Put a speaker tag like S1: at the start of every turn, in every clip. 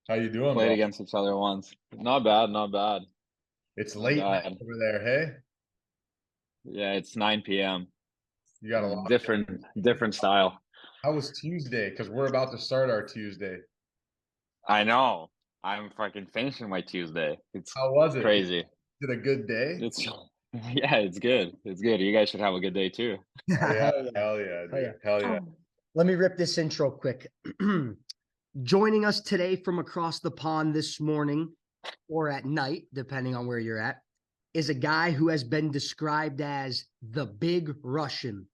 S1: How you doing,
S2: Played
S1: bro?
S2: against each other once. Not bad, not bad,
S1: It's
S2: not
S1: late night
S2: bad.
S1: over there, hey?
S2: Yeah, it's 9 p.m.
S1: You got a lot of
S2: Different style.
S1: How was Tuesday? Because we're about to start our Tuesday.
S2: I know. I'm fucking finishing my Tuesday. It's
S1: How was it? Is
S2: crazy.
S1: it a good day?
S2: It's yeah, it's good. It's good. You guys should have a good day too.
S1: Oh yeah,
S3: Hell yeah.
S1: hell yeah,
S3: Hell
S1: dude.
S3: yeah.
S1: Hell yeah.
S3: Let me rip this intro quick. Joining us today from across the pond this morning or at night, depending on where you're at, is a guy who has been described as the Big Russian.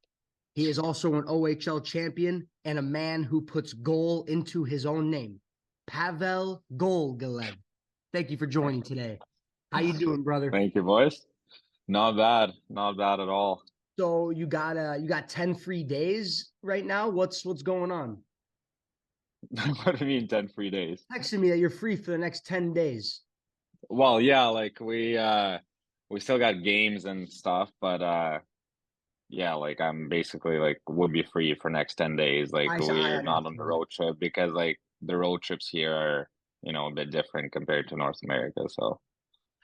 S3: He is also an OHL champion and a man who puts goal into his own name, Pavel Gogolev. Thank you for joining today. How you doing, brother?
S2: Thank you, boys. Not bad. Not bad at all.
S3: So you got 10 free days right now. What's going on?
S2: What do you mean 10 free days?
S3: Texting me that you're free for the next 10 days.
S2: Well, yeah, like we still got games and stuff, but yeah, like I'm basically like would be free for next 10 days. Like
S3: I
S2: we're not on the
S3: understand.
S2: road trip because like the road trips here are, a bit different compared to North America. So,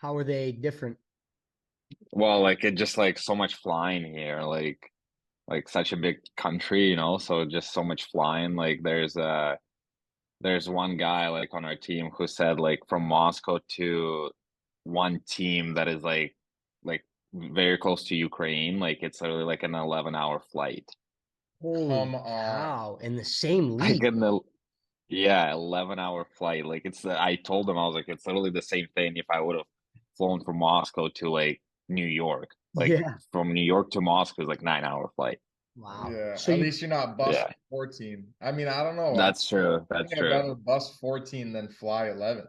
S3: How are they different?
S2: well, like it just like so much flying here, like such a big country, so just so much flying. Like there's one guy like on our team who said like from Moscow to one team that is like very close to Ukraine, like it's literally like an 11-hour flight.
S3: Holy
S1: Come on.
S3: cow. In the same
S2: Like
S3: league.
S2: in the Yeah, 11-hour flight. Like I told them I was like it's literally the same thing if I would have flown from Moscow to like New York. Like
S3: Yeah.
S2: from New York to Moscow is like 9-hour flight.
S3: Wow.
S1: Yeah,
S3: So
S1: at
S3: you
S1: least you're not bus
S2: Yeah,
S1: 14. I mean, I don't know. I
S2: that's true. That's
S1: think I'd
S2: true.
S1: rather bus 14 than fly 11.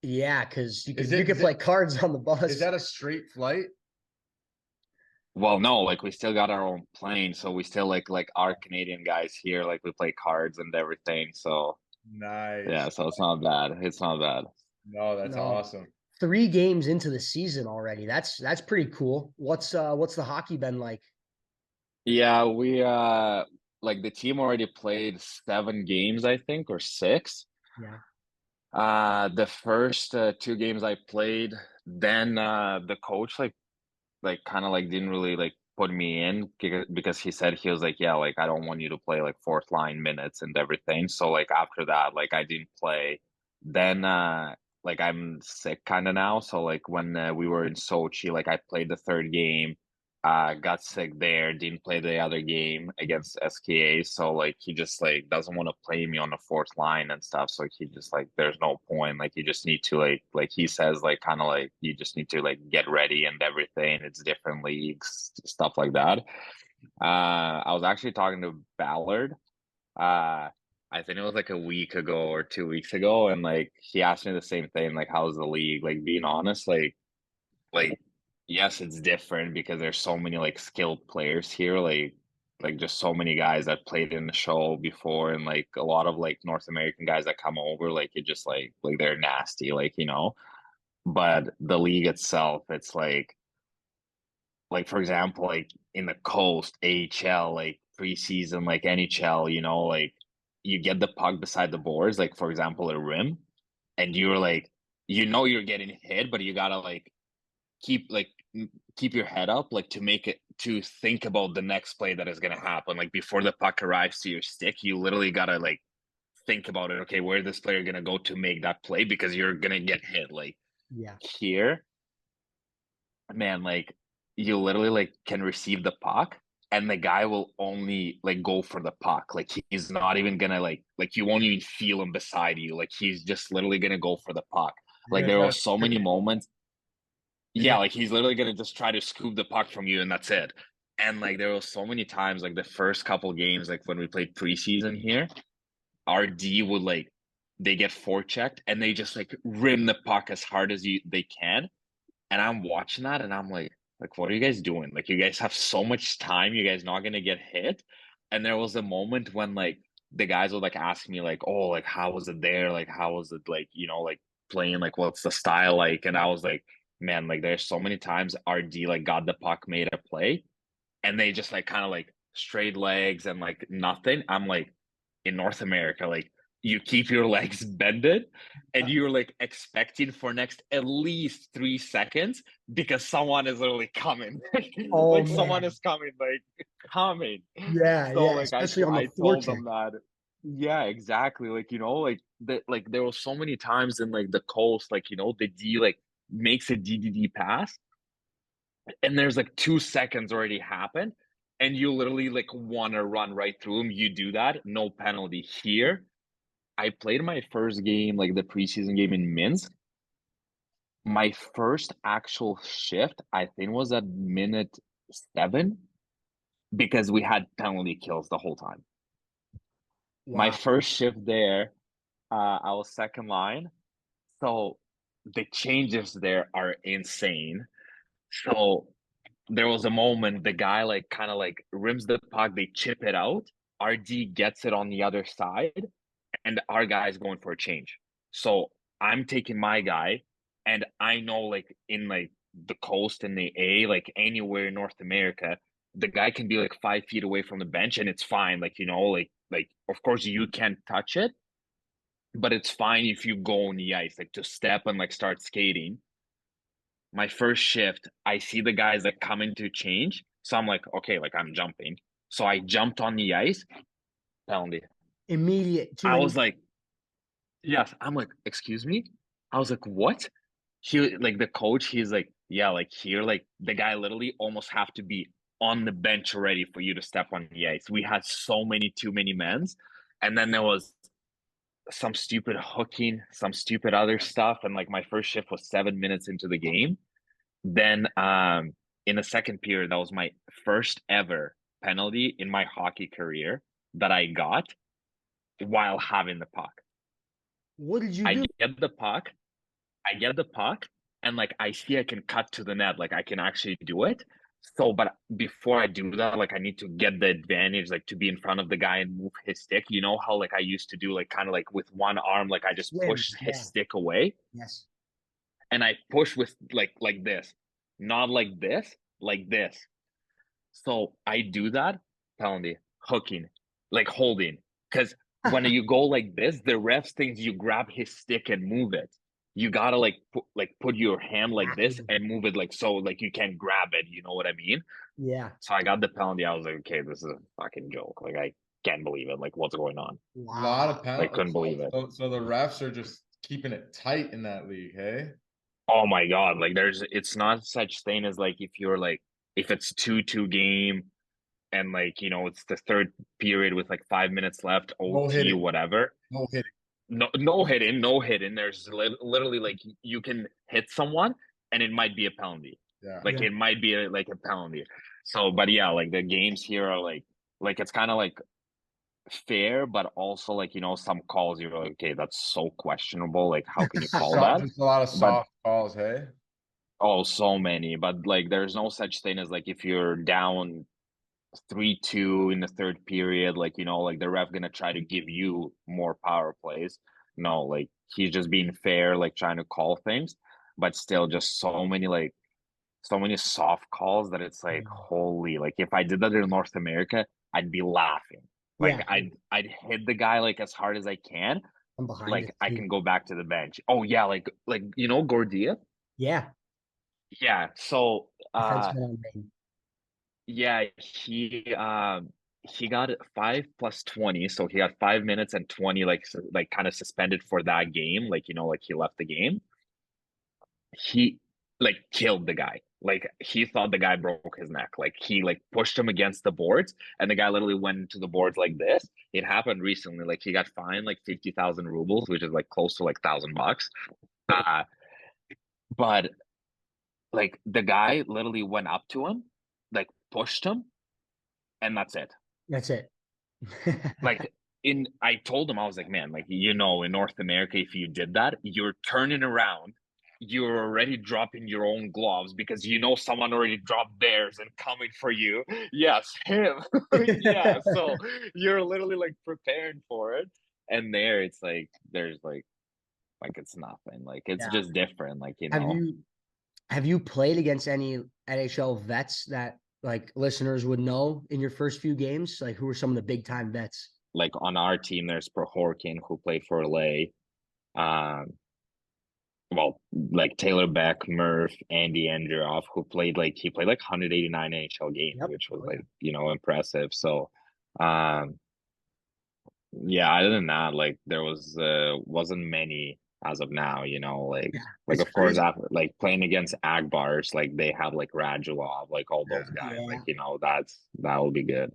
S3: yeah, because you
S1: Is
S3: could you
S1: it
S3: could
S1: is it
S3: play cards on the
S1: is
S3: bus.
S1: that a straight flight?
S2: Well, no, like we still got our own plane, so we still like our Canadian guys here, like we play cards and everything. So yeah,
S1: Nice.
S2: so it's not bad. It's not bad.
S1: No, that's
S3: No.
S1: awesome.
S3: 3 games into the season already. That's pretty cool. What's the hockey been like?
S2: Yeah, we like the team already played 7 games, I think, or six.
S3: Yeah.
S2: The first 2 games I played, then the coach like kind of like didn't really like put me in because he said he was like, yeah, like I don't want you to play like fourth line minutes and everything. So like after that, like I didn't play. Then like I'm sick kind of now. So like when we were in Sochi, like I played the third game, got sick there, didn't play the other game against SKA. So like he just like doesn't want to play me on the fourth line and stuff. So he just like there's no point. Like you just need to like he says like kind of like you just need to like get ready and everything. It's different leagues, stuff like that. I was actually talking to Ballard. Uh I think it was like a week ago or 2 weeks ago, and like he asked me the same thing, like how's the league? Like being honest, like yes, it's different because there's so many like skilled players here, like just so many guys that played in the show before, and like a lot of like North American guys that come over, like it just like they're nasty, but the league itself, it's like for example, like in the coast, AHL, like preseason, like NHL, like you get the puck beside the boards, like for example, a rim, and you're like, you're getting hit, but you gotta like keep like keep your head up, like to make it to think about the next play that is gonna happen. Like before the puck arrives to your stick, you literally gotta like think about it. Okay, where this player gonna go to make that play because you're gonna get hit. Like
S3: Yeah.
S2: here, man, like you literally like can receive the puck and the guy will only like go for the puck. Like he's not even gonna like you won't even feel him beside you. Like he's just literally gonna go for the puck.
S1: You're
S2: Like
S1: gonna
S2: there
S1: try
S2: were
S1: to
S2: so
S1: scoop
S2: many
S1: it.
S2: moments.
S1: You're
S2: Yeah,
S1: gonna
S2: like he's literally gonna just try to scoop the puck from you and that's it. And like there were so many times, like the first couple games, like when we played preseason here, our D would like they get forechecked and they just like rim the puck as hard as they can. And I'm watching that and I'm like, what are you guys doing? Like, you guys have so much time. You guys not gonna get hit. And there was a moment when like the guys would like ask me like, oh, like how was it there? Like how was it like, like playing? Like what's the style like? And I was like, man, like there's so many times RD like got the puck, made a play, and they just like kind of like straight legs and like nothing. I'm like in North America, like you keep your legs bended and you're like expecting for next at least 3 seconds because someone is literally coming.
S3: Oh,
S2: Like
S3: man.
S2: someone is coming, like coming.
S3: Yeah,
S2: So
S3: yeah,
S2: like
S3: especially on the
S2: I told
S3: forecheck.
S2: them that. Yeah, exactly. Like, like like there was so many times in like the coast, like, the D like makes a DDD pass and there's like 2 seconds already happened and you literally like want to run right through him. You do that, no penalty here. I played my first game, like the preseason game in Minsk. My first actual shift, I think, was at minute 7 because we had penalty kills the whole time. My
S3: Wow.
S2: first shift there, I was second line. So the changes there are insane. So there was a moment the guy like kind of like rims the puck, they chip it out. RD gets it on the other side, and our guy's going for a change. So I'm taking my guy, and I know like in like the coast in the A, like anywhere in North America, the guy can be like 5 feet away from the bench, and it's fine. Like like of course you can't touch it, but it's fine if you go on the ice, like to step and like start skating. My first shift, I see the guys like coming to change. So I'm like, okay, like I'm jumping. So I jumped on the ice, penalty.
S3: Immediate.
S2: I was like, yes. I'm like, excuse me? I was like, what? He like the coach, he's like, yeah, like here, like the guy literally almost have to be on the bench already for you to step on the ice. We had so many too many men's. And then there was some stupid hooking, some stupid other stuff. And like my first shift was 7 minutes into the game. Then in the second period, that was my first ever penalty in my hockey career that I got while having the puck.
S3: What did you
S2: I
S3: do?
S2: get the puck, and like I see I can cut to the net, like I can actually do it. So, but before I do that, like I need to get the advantage, like to be in front of the guy and move his stick. You know how like I used to do, like kind of like with one arm, like I just
S3: Swim.
S2: push his
S3: Yeah.
S2: stick away.
S3: Yes.
S2: And I push with like this, not like this, like this. So I do that, penalty, hooking, like holding. Because when you go like this, the refs thinks you grab his stick and move it. You gotta put your hand like this
S3: Exactly.
S2: and move it like so, like you can grab it. You know what I mean?
S3: Yeah.
S2: So I got the penalty. I was like, okay, this is a fucking joke. Like I can't believe it. Like what's going on?
S1: A
S3: Wow.
S1: lot of
S2: I
S1: penalties.
S2: couldn't believe it.
S1: So the refs are just keeping it tight in that league, hey?
S2: Oh my God. Like it's not such thing as like if it's 2-2 game and like it's the third period with like 5 minutes left,
S1: No
S2: OT,
S1: hitting.
S2: whatever.
S1: No hitting.
S2: No hitting. There's literally like you can hit someone and it might be a penalty.
S1: Yeah.
S2: Like
S3: Yeah.
S2: it might be like a penalty. So, but yeah, like the games here are like it's kind of like fair, but also like some calls you're like, okay, that's so questionable. Like how can you call that?
S1: Just a lot of
S2: But
S1: soft calls, hey?
S2: oh, so many. But like there's no such thing as like if you're down 3-2 in the third period, like like the ref gonna try to give you more power plays. No, like he's just being fair, like trying to call things, but still just so many soft calls that it's like holy, like if I did that in North America, I'd be laughing. Like
S3: Yeah.
S2: I'd hit the guy like as hard as I can.
S3: I'm behind
S2: Like
S3: it.
S2: I can go back to the bench. Oh yeah, like Gordia.
S3: Yeah.
S2: Yeah. So
S3: Defenseman on main.
S2: yeah, he got 5 + 20, so he got 5 minutes and 20 like kind of suspended for that game, like like he left the game. He like killed the guy. Like he thought the guy broke his neck. Like he like pushed him against the boards and the guy literally went into the boards like this. It happened recently. Like he got fined like 50,000 rubles, which is like close to like $1,000. Uh but like the guy literally went up to him, like pushed him, and that's it.
S3: That's it.
S2: Like I told him, I was like, man, like in North America, if you did that, you're turning around, you're already dropping your own gloves because someone already dropped theirs and coming for you. Yes, him. Yeah. So you're literally like preparing for it. And there it's like there's like it's nothing. Like it's
S3: Yeah.
S2: just different. Like,
S3: Have you played against any NHL vets that like listeners would know in your first few games? Like who were some of the big time vets?
S2: like on our team, there's Prohorkin who played for LA. Well, like Taylor Beck, Murph, Andy Andreoff, he played like 189 NHL games,
S3: Yep.
S2: which was like, impressive. So, um, yeah, other than that, like there wasn't many as of now,
S3: Yeah,
S2: like
S3: it's
S2: of course
S3: crazy.
S2: after like playing against Agbars, like they have like Radulov, like all those guys,
S3: Yeah.
S2: like that will be good.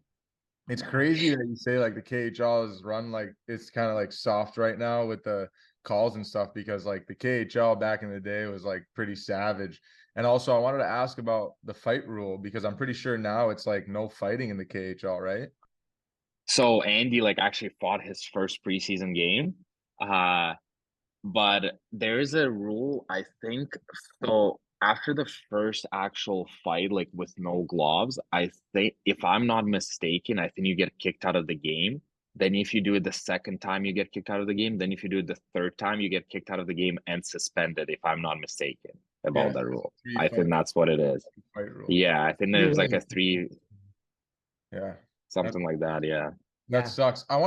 S1: It's crazy that you say like the KHL is run like it's kind of like soft right now with the calls and stuff because like the KHL back in the day was like pretty savage. And also I wanted to ask about the fight rule because I'm pretty sure now it's like no fighting in the KHL, right?
S2: So Andy like actually fought his first preseason game. Uh But there is a rule, I think. So after the first actual fight, like with no gloves, I think, if I'm not mistaken, I think you get kicked out of the game. Then if you do it the second time, you get kicked out of the game. Then if you do it the third time, you get kicked out of the game and suspended, if I'm not mistaken about
S1: Yeah,
S2: that rule.
S1: three
S2: I
S1: fight
S2: think that's what it is.
S1: fight rule.
S2: Yeah, I think
S3: You're
S2: there's like
S3: right.
S2: a three,
S1: Yeah. That
S2: something like that. Yeah.
S1: that
S3: Yeah.
S1: sucks. I
S3: So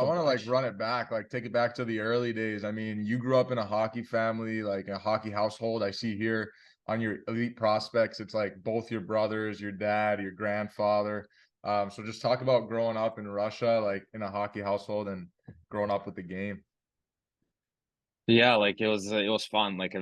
S1: wanna like
S3: much.
S1: run it back, like take it back to the early days. I mean, you grew up in a hockey family, like a hockey household. I see here on your elite prospects, it's like both your brothers, your dad, your grandfather. So just talk about growing up in Russia, like in a hockey household and growing up with the game.
S2: Yeah, like it was fun. Like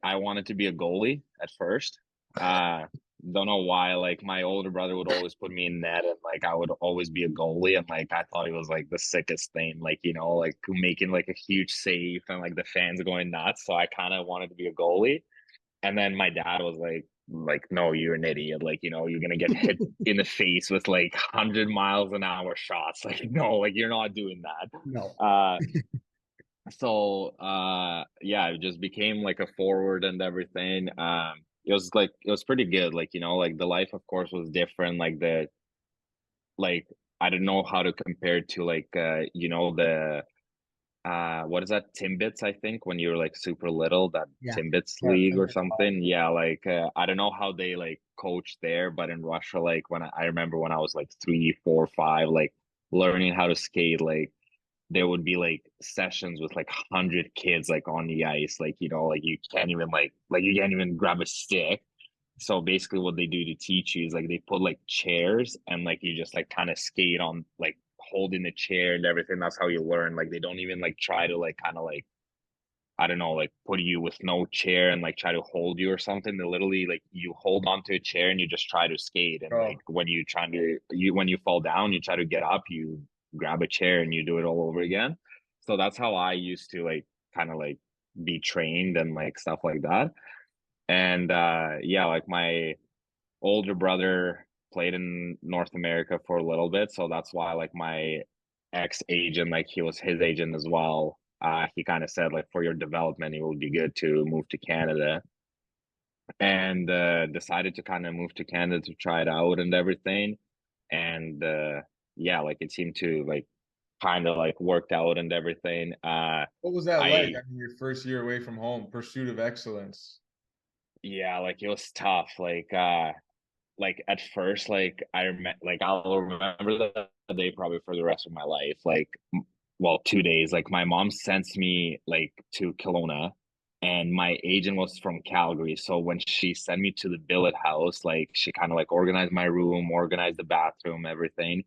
S2: I wanted to be a goalie at first. Uh don't know why. Like my older brother would always put me in net and like I would always be a goalie and like I thought it was like the sickest thing, like like making like a huge save and like the fans going nuts. So I kind of wanted to be a goalie. And then my dad was like no, you're an idiot. Like, you're gonna get hit in the face with like 100 miles an hour shots. Like, no, like you're not doing
S3: No.
S2: that. So yeah, it just became like a forward and everything. It was pretty good, like like the life of course was different, like I don't know how to compare it to like the what is that, Timbits, I think, when you're like super little, that
S3: Yeah.
S2: Timbits
S1: Yeah,
S2: league or
S1: Timbits
S2: something.
S1: hockey.
S2: Yeah, like I don't know how they like coach there, but in Russia, like when I remember when I was like 3, 4, 5, like learning how to skate, like there would be like sessions with like 100 kids like on the ice, like like you can't even like you can't even grab a stick. So basically what they do to teach you is like they put like chairs and like you just like kind of skate on like holding the chair and everything. That's how you learn. Like they don't even like try to like kind of like, I don't know, like put you with no chair and like try to hold you or something. They literally like you hold onto a chair and you just try to skate. And
S1: Oh,
S2: like when you fall down, you try to get up, you grab a chair and you do it all over again. So that's how I used to like kind of like be trained and like stuff like that. And yeah, like my older brother played in North America for a little bit, so that's why like my ex agent, like he was his agent as well. He kind of said like for your development, it would be good to move to Canada, and decided to kind of move to Canada to try it out and everything. And yeah, like it seemed to like kind of like worked out and everything.
S1: what was that like?
S2: I
S1: I mean, your first year away from home, pursuit of excellence.
S2: Yeah, like it was tough. Like at first, like I'll remember the day probably for the rest of my life. Like, well, 2 days. Like my mom sends me like to Kelowna, and my agent was from Calgary. So when she sent me to the billet house, like she kind of like organized my room, organized the bathroom, everything.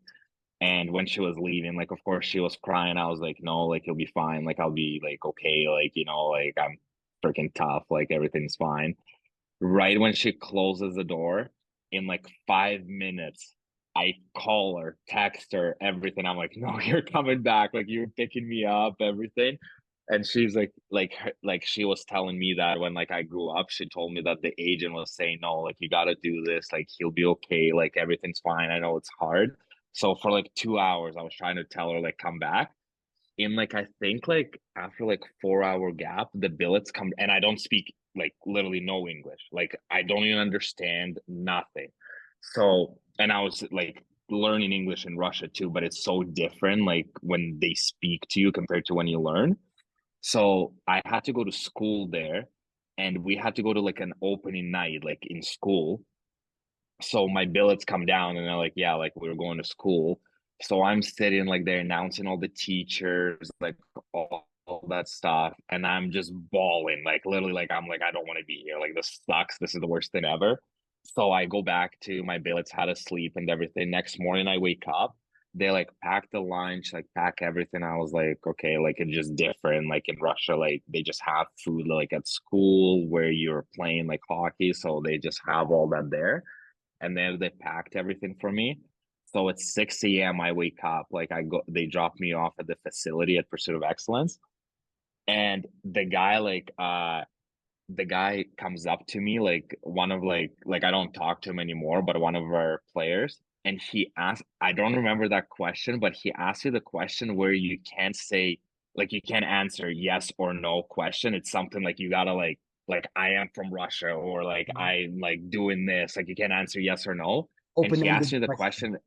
S2: And when she was leaving, like of course she was crying. I was like, no, like you'll be fine. Like I'll be like okay. Like like I'm freaking tough. Like everything's fine. Right when she closes the door, in like 5 minutes, I call her, text her, everything. I'm like, no, you're coming back. Like you're picking me up, everything. And she's like she was telling me that when like I grew up, she told me that the agent was saying, no, like you got to do this. Like he'll be okay. Like everything's fine. I know it's hard. So for like 2 hours, I was trying to tell her like come back. In like I think like after like 4 hour gap, the billets come, and I don't speak like literally no English. Like I don't even understand nothing. So and I was like learning English in Russia too, but it's so different like when they speak to you compared to when you learn. So I had to go to school there, and we had to go to like an opening night like in school. So my billets come down and they're like, yeah, like we were going to school. So I'm sitting like they're announcing all the teachers, like all that stuff, and I'm just bawling, like literally, like I'm like I don't want to be here. Like this sucks. This is the worst thing ever. So I go back to my billets, had to sleep and everything. Next morning I wake up. They like pack the lunch, like pack everything. I was like, okay, like it's just different. Like in Russia, like they just have food like at school where you're playing like hockey, so they just have all that there. And then they packed everything for me. So at 6 a.m. I wake up, like I go, they drop me off at the facility at Pursuit of Excellence. And the guy comes up to me, like one of like I don't talk to him anymore, but one of our players. And he asked, I don't remember that question, but he asked you the question where you can't say, like you can't answer yes or no question. It's something like you gotta like I am from Russia, or like I'm like doing this. Like you can't answer yes or no. And he asked
S3: Open-ended
S2: me the
S3: question.
S2: question,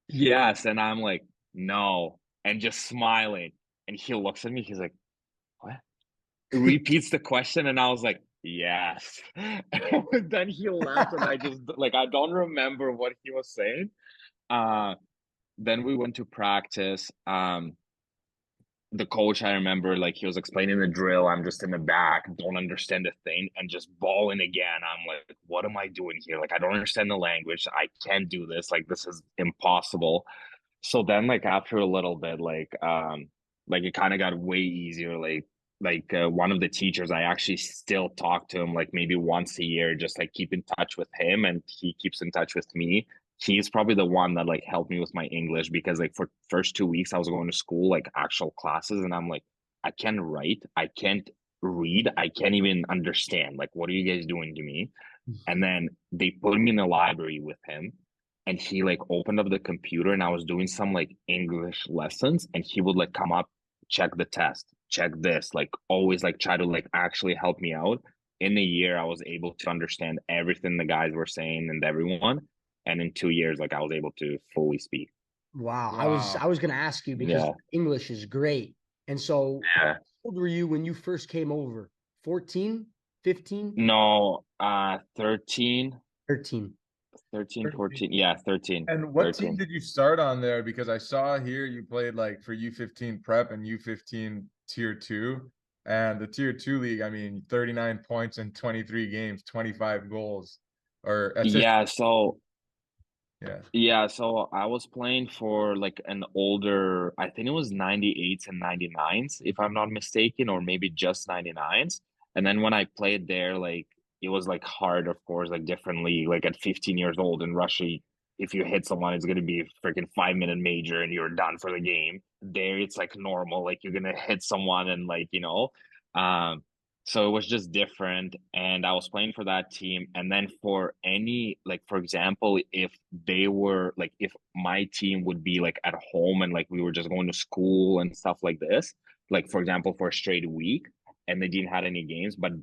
S2: yes, and I'm like, no, and just smiling. And he looks at me, he's like, what? Repeats the question, and I was like, yes. And then he left, and I just like I don't remember what he was saying. Uh then we went to practice. The coach, I remember, like he was explaining the drill. I'm just in the back, don't understand a thing, and just bawling again. I'm like, what am I doing here? Like I don't understand the language. I can't do this. Like this is impossible. So then like after a little bit, like it kind of got way easier. One of the teachers, I actually still talk to him like maybe once a year, just like keep in touch with him, and he keeps in touch with me. He's probably the one that like helped me with my English, because like for first 2 weeks I was going to school, like actual classes, and I'm like, I can't write, I can't read, I can't even understand, like what are you guys doing to me? And then they put me in the library with him, and he like opened up the computer, and I was doing some like English lessons, and he would like come up, check the test, check this, like always like try to like actually help me out. In a year, I was able to understand everything the guys were saying and everyone. And in 2 years, like I was able to fully speak.
S3: Wow. I
S1: Wow.
S3: was gonna ask you because
S2: Yeah.
S3: English is great. And so
S2: Yeah.
S3: how old were you when you first came over? 14, 15,
S2: No, 13,
S3: 13?
S2: 13, 14. Yeah, 13,
S1: And what team
S2: 13.
S1: did you start on there? Because I saw here you played like for U15 prep and U15 tier two. And the tier two league, I mean, 39 points in 23 games, 25 goals. Or assist.
S2: Yeah, so
S1: Yeah.
S2: Yeah, so I was playing for like an older, I think it was 98s and 99s, if I'm not mistaken, or maybe just 99s. And then when I played there, like it was like hard, of course, like differently. Like at 15 years old in Russia, if you hit someone, it's gonna be a freaking 5 minute major and you're done for the game. There, it's like normal, like you're gonna hit someone and um, so it was just different. And I was playing for that team. And then for any, like, for example, if they were like, if my team would be like at home and like we were just going to school and stuff like this, like, for example, for a straight week, and they didn't have any games, but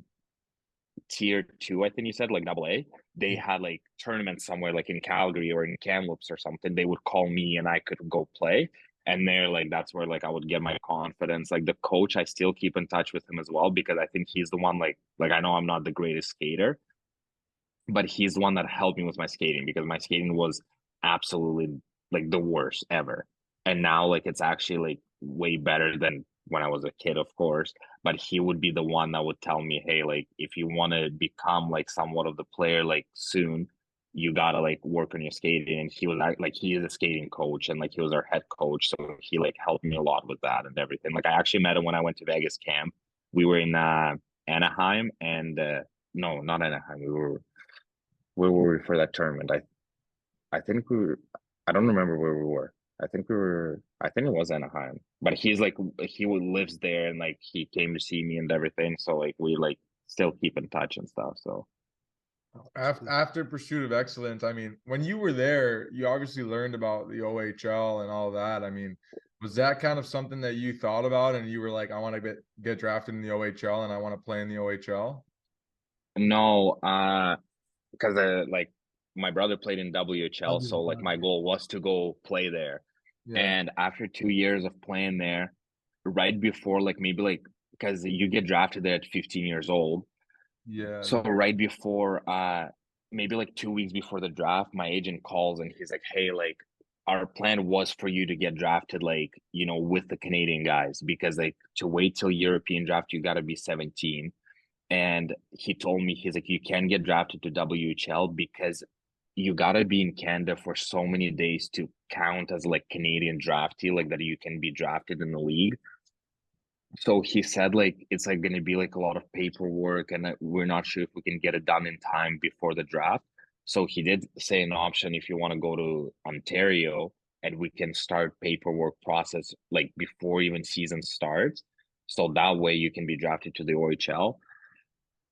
S2: tier two, I think you said, like double A, they had like tournaments somewhere like in Calgary or in Kamloops or something, they would call me and I could go play. And there, like that's where like I would get my confidence. Like the coach, I still keep in touch with him as well, because I think he's the one, like I know I'm not the greatest skater, but he's the one that helped me with my skating, because my skating was absolutely like the worst ever. And now like it's actually like way better than when I was a kid, of course. But he would be the one that would tell me, hey, like if you want to become like somewhat of the player like soon, you gotta like work on your skating. And he was like he is a skating coach, and like he was our head coach, so he like helped me a lot with that and everything. Like I actually met him when I went to Vegas camp. We were in Anaheim, and no, not Anaheim. We were where were we for that tournament? I think we were, I don't remember where we were. I think it was Anaheim. But he's like lives there, and like he came to see me and everything. So like we like still keep in touch and stuff. So
S1: After Pursuit of Excellence, I mean, when you were there, you obviously learned about the OHL and all that. I mean, was that kind of something that you thought about and you were like, I want to get drafted in the OHL and I want to play in the OHL?
S2: no, because like my brother played in WHL, so like my
S3: WW.
S2: goal was to go play there.
S1: Yeah.
S2: And after 2 years of playing there, right before like maybe like because you get drafted there at 15 years old.
S1: Yeah.
S2: So right before maybe like 2 weeks before the draft, my agent calls and he's like, hey, like our plan was for you to get drafted, like, you know, with the Canadian guys, because like to wait till European draft, you got to be 17. And he told me, he's like, you can get drafted to WHL because you got to be in Canada for so many days to count as like Canadian draftee, like that you can be drafted in the league. So he said like it's like going to be like a lot of paperwork, and we're not sure if we can get it done in time before the draft. So he did say an option if you want to go to Ontario, and we can start paperwork process like before even season starts. So that way you can be drafted to the OHL.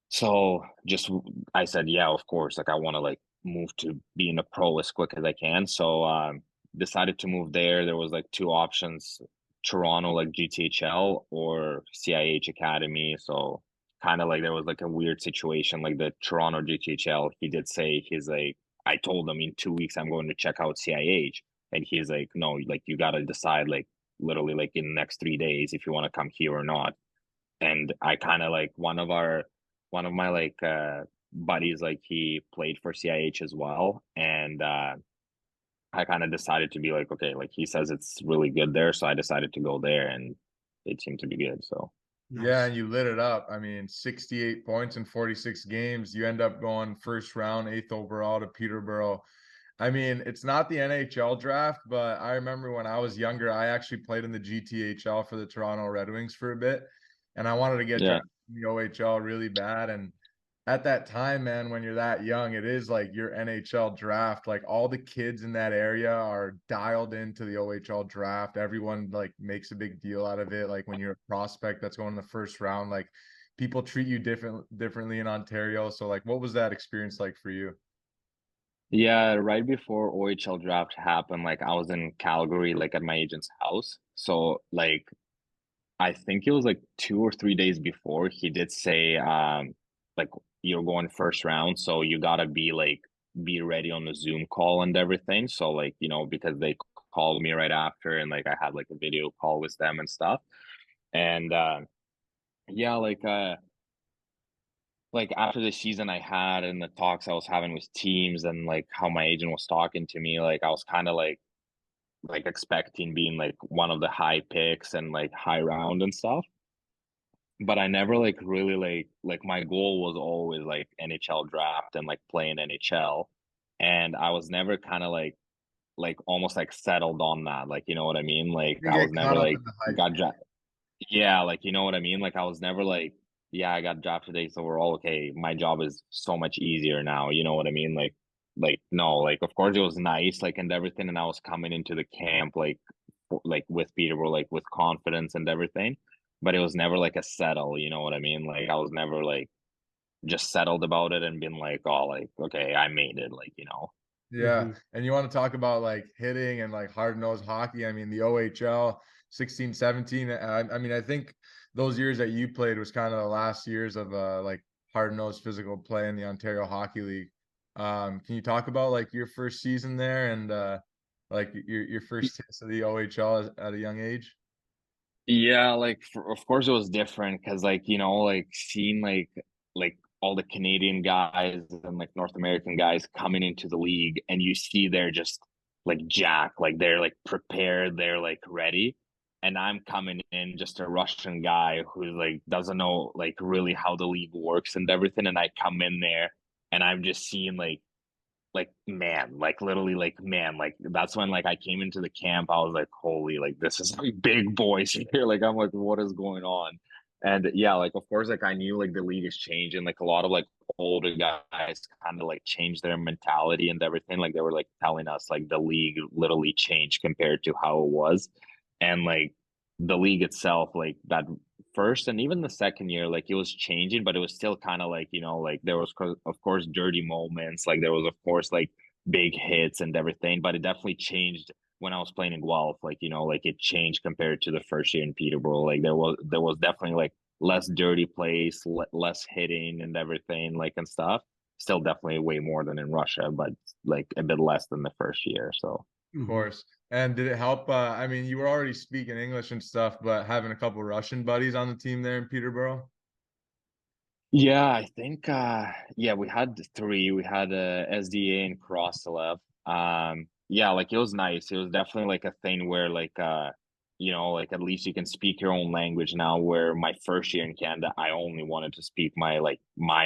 S2: So just I said, yeah, of course. Like I want to like move to being a pro as quick as I can. So decided to move there. There was like two options, Toronto, like GTHL or CIH Academy. So kind of like there was like a weird situation, like the Toronto GTHL. He did say he's like, I told him in 2 weeks I'm going to check out CIH. And he's like, no, like you gotta decide like literally like in the next 3 days if you want to come here or not. And I kind of like one of my like buddies, like he played for CIH as well, and I kind of decided to be like, okay, like he says it's really good there, so I decided to go there, and it seemed to be good. So
S1: Yeah,
S3: Nice.
S1: and you lit it up. I mean, 68 points in 46 games. You end up going first round, 8th overall to Peterborough. I mean, it's not the NHL draft, but I remember when I was younger, I actually played in the GTHL for the Toronto Red Wings for a bit, and I wanted to get
S2: yeah,
S1: drafted in the OHL really bad. And at that time, man, when you're that young, it is like your NHL draft. Like all the kids in that area are dialed into the OHL draft. Everyone like makes a big deal out of it. Like when you're a prospect that's going in the first round, like people treat you differently in Ontario. So like what was that experience like for you?
S2: yeah. Right before OHL draft happened, like I was in Calgary, like at my agent's house. So like I think it was like 2 or 3 days before he did say like you're going first round, so you gotta be like be ready on the Zoom call and everything. So like, you know, because they called me right after, and like I had like a video call with them and stuff. And yeah, like after the season I had and the talks I was having with teams and like how my agent was talking to me, like I was kind of like expecting being like one of the high picks and like high round and stuff. But I never like really like my goal was always like NHL draft and like playing NHL. And I was never kind of like almost like settled on that. Like, you know what I mean? Like
S1: You
S2: I was
S1: get
S2: never
S1: caught up
S2: like
S1: in the hype.
S2: got drafted. Yeah, like you know what I mean? Like I was never like, yeah, I got drafted today, so we're all okay. My job is so much easier now. You know what I mean? Like no, like of course it was nice, like and everything, and I was coming into the camp like with Peterborough, like with confidence and everything. But it was never like a settle, you know what I mean? Like I was never like just settled about it and been like, oh, like okay, I made it, like you know.
S1: Yeah,
S3: Hmm.
S1: and you want to talk about like hitting and like hard-nosed hockey. I mean, the OHL 16, 17. I mean, I think those years that you played was kind of the last years of like hard-nosed physical play in the Ontario Hockey League. Can you talk about like your first season there and like your first taste of the OHL at a young age?
S2: Yeah, like of course it was different because like you know like seeing like all the Canadian guys and like North American guys coming into the league, and you see they're just like jack, like they're like prepared, they're like ready, and I'm coming in just a Russian guy who like doesn't know like really how the league works and everything, and I come in there and I'm just seeing like man, like literally like man, like that's when like I came into the camp, I was like holy, like this is like big boys here, like I'm like what is going on. And yeah, like of course like I knew like the league is changing, like a lot of like older guys kind of like changed their mentality and everything, like they were like telling us like the league literally changed compared to how it was. And like the league itself, like that first and even the second year, like it was changing, but it was still kind of like, you know, like there was, of course, dirty moments. Like there was, of course, like big hits and everything, but it definitely changed when I was playing in Guelph. Like, you know, like it changed compared to the first year in Peterborough. Like there was definitely like less dirty plays, less hitting and everything, like and stuff. Still definitely way more than in Russia, but like a bit less than the first year. So
S1: Of
S3: Hmm.
S1: course. And did it help? I mean, you were already speaking English and stuff, but having a couple Russian buddies on the team there in Peterborough.
S2: yeah, I think yeah, we had three. We had SDA and Kroselev. yeah, like it was nice. It was definitely like a thing where like you know, like at least you can speak your own language now, where my first year in Canada I only wanted to speak my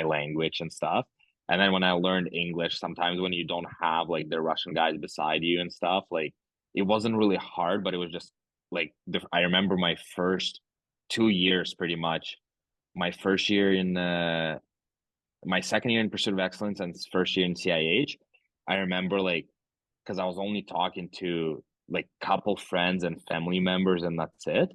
S2: language and stuff. And then when I learned English, sometimes when you don't have like the Russian guys beside you and stuff, like it wasn't really hard, but it was just like I remember my first 2 years pretty much. My first year in my second year in Pursuit of Excellence and first year in CIH, I remember like because I was only talking to like couple friends and family members and that's it.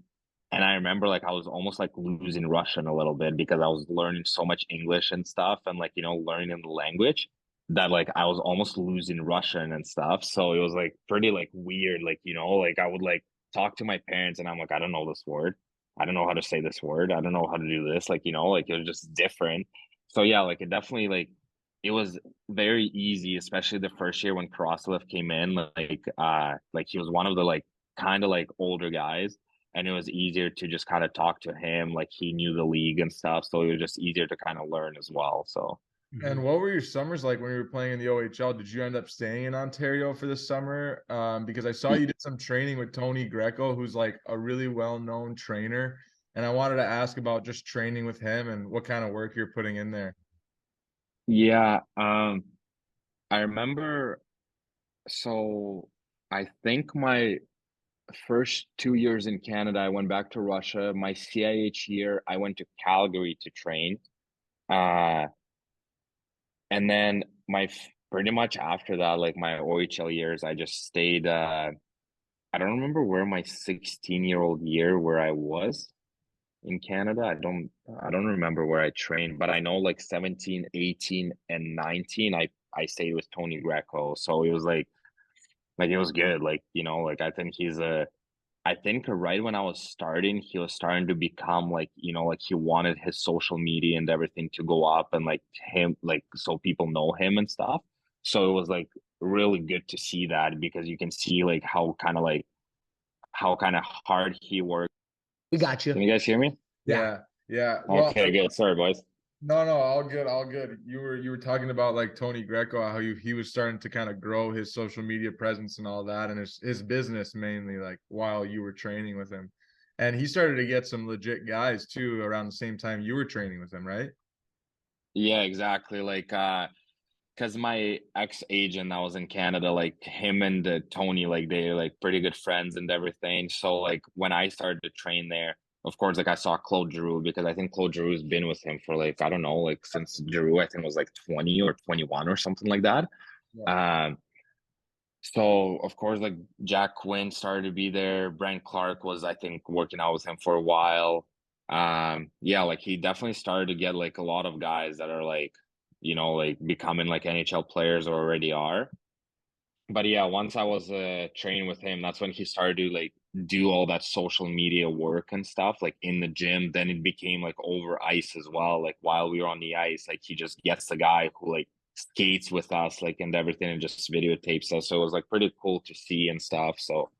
S2: And I remember like I was almost like losing Russian a little bit because I was learning so much English and stuff and like, you know, learning the language that like I was almost losing Russian and stuff. So it was like pretty like weird. Like, you know, like I would like talk to my parents and I'm like, I don't know this word. I don't know how to say this word. I don't know how to do this. Like, you know, like it was just different. So yeah, like it definitely like it was very easy, especially the first year when Kroslev came in. Like he was one of the like kind of like older guys, and it was easier to just kind of talk to him. Like he knew the league and stuff, so it was just easier to kind of learn as well. So
S1: And what were your summers like when you were playing in the OHL? Did you end up staying in Ontario for the summer? Because I saw you did some training with Tony Greco, who's like a really well-known trainer. And I wanted to ask about just training with him and what kind of work you're putting in there.
S2: yeah, I remember. So I think my first 2 years in Canada, I went back to Russia. My CIH year, I went to Calgary to train. Uh, and then pretty much after that, like my OHL years, I just stayed. I don't remember where my 16-year-old year where I was in Canada. I don't remember where I trained, but I know like 17, 18, and 19, I stayed with Tony Greco. So it was like it was good. Like, you know, like I think right when I was starting, he was starting to become like, you know, like he wanted his social media and everything to go up and like him, like so people know him and stuff. So it was like really good to see that because you can see like how kind of hard he works.
S3: We got you.
S2: Can you guys hear me?
S3: Yeah.
S1: Yeah, yeah. Well,
S2: Okay, good. Sorry, boys.
S1: no, all good, all good. You were talking about like Tony Greco, how he was starting to kind of grow his social media presence and all that, and his business mainly, like while you were training with him. And he started to get some legit guys too around the same time you were training with him, right?
S2: Yeah, exactly. Like, because my ex-agent that was in Canada, like him and Tony, like they're like pretty good friends and everything. So like when I started to train there, of course, like I saw Claude Giroux because I think Claude Giroux's been with him for like I don't know, like since Giroux I think was like 20 or 21 or something like that.
S1: Yeah.
S2: Um, so of course, like Jack Quinn started to be there. Brent Clark was I think working out with him for a while. Yeah, like he definitely started to get like a lot of guys that are like, you know, like becoming like NHL players or already are. But yeah, once I was training with him, that's when he started to like do all that social media work and stuff, like in the gym. Then it became like over ice as well. Like while we were on the ice, like he just gets the guy who like skates with us, like and everything, and just videotapes us. So it was like pretty cool to see and stuff. So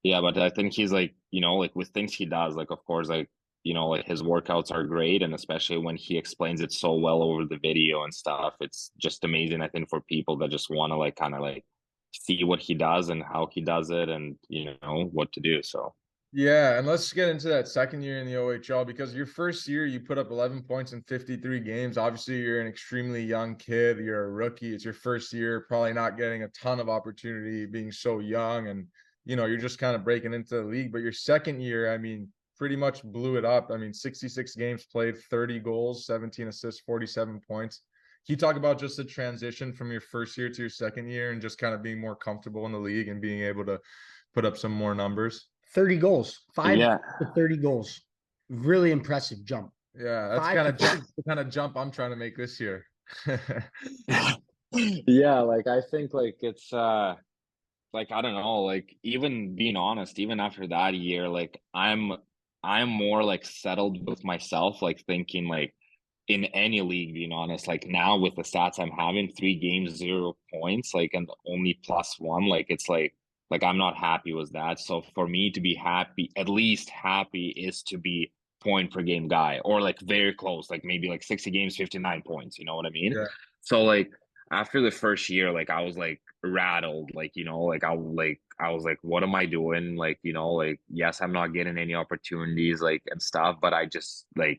S2: yeah, but I think he's like, you know, like with things he does, like of course, like you know, like his workouts are great, and especially when he explains it so well over the video and stuff, it's just amazing. I think for people that just want to like kind of like see what he does and how he does it and you know what to do. So
S1: Yeah, and let's get into that second year in the OHL because your first year you put up 11 points in 53 games. Obviously, you're an extremely young kid. You're a rookie. It's your first year, probably not getting a ton of opportunity being so young and you're just kind of breaking into the league. But your second year, I mean, pretty much blew it up. I mean, 66 games played, 30 goals, 17 assists, 47 points. Can you talk about just the transition from your first year to your second year and just kind of being more comfortable in the league and being able to put up some more numbers?
S3: 30 goals, 5
S2: yeah.
S3: to 30 goals. Really impressive jump.
S1: Yeah, that's
S3: 5 to 30.
S1: the kind of jump I'm trying to make this year.
S2: Yeah, like I think like it's like I don't know, like even being honest, even after that year, like I'm more like settled with myself, like thinking like in any league, being honest, like now with the stats I'm having, 3 games, 0 points, like and only +1, like it's like I'm not happy with that. So for me to be happy, at least happy is to be point per game guy or like very close, like maybe like 60 games, 59 points, you know what I mean?
S1: Yeah.
S2: So like after the first year, like I was like rattled, like, I was like, what am I doing? Like, yes, I'm not getting any opportunities, like, and stuff, but I just I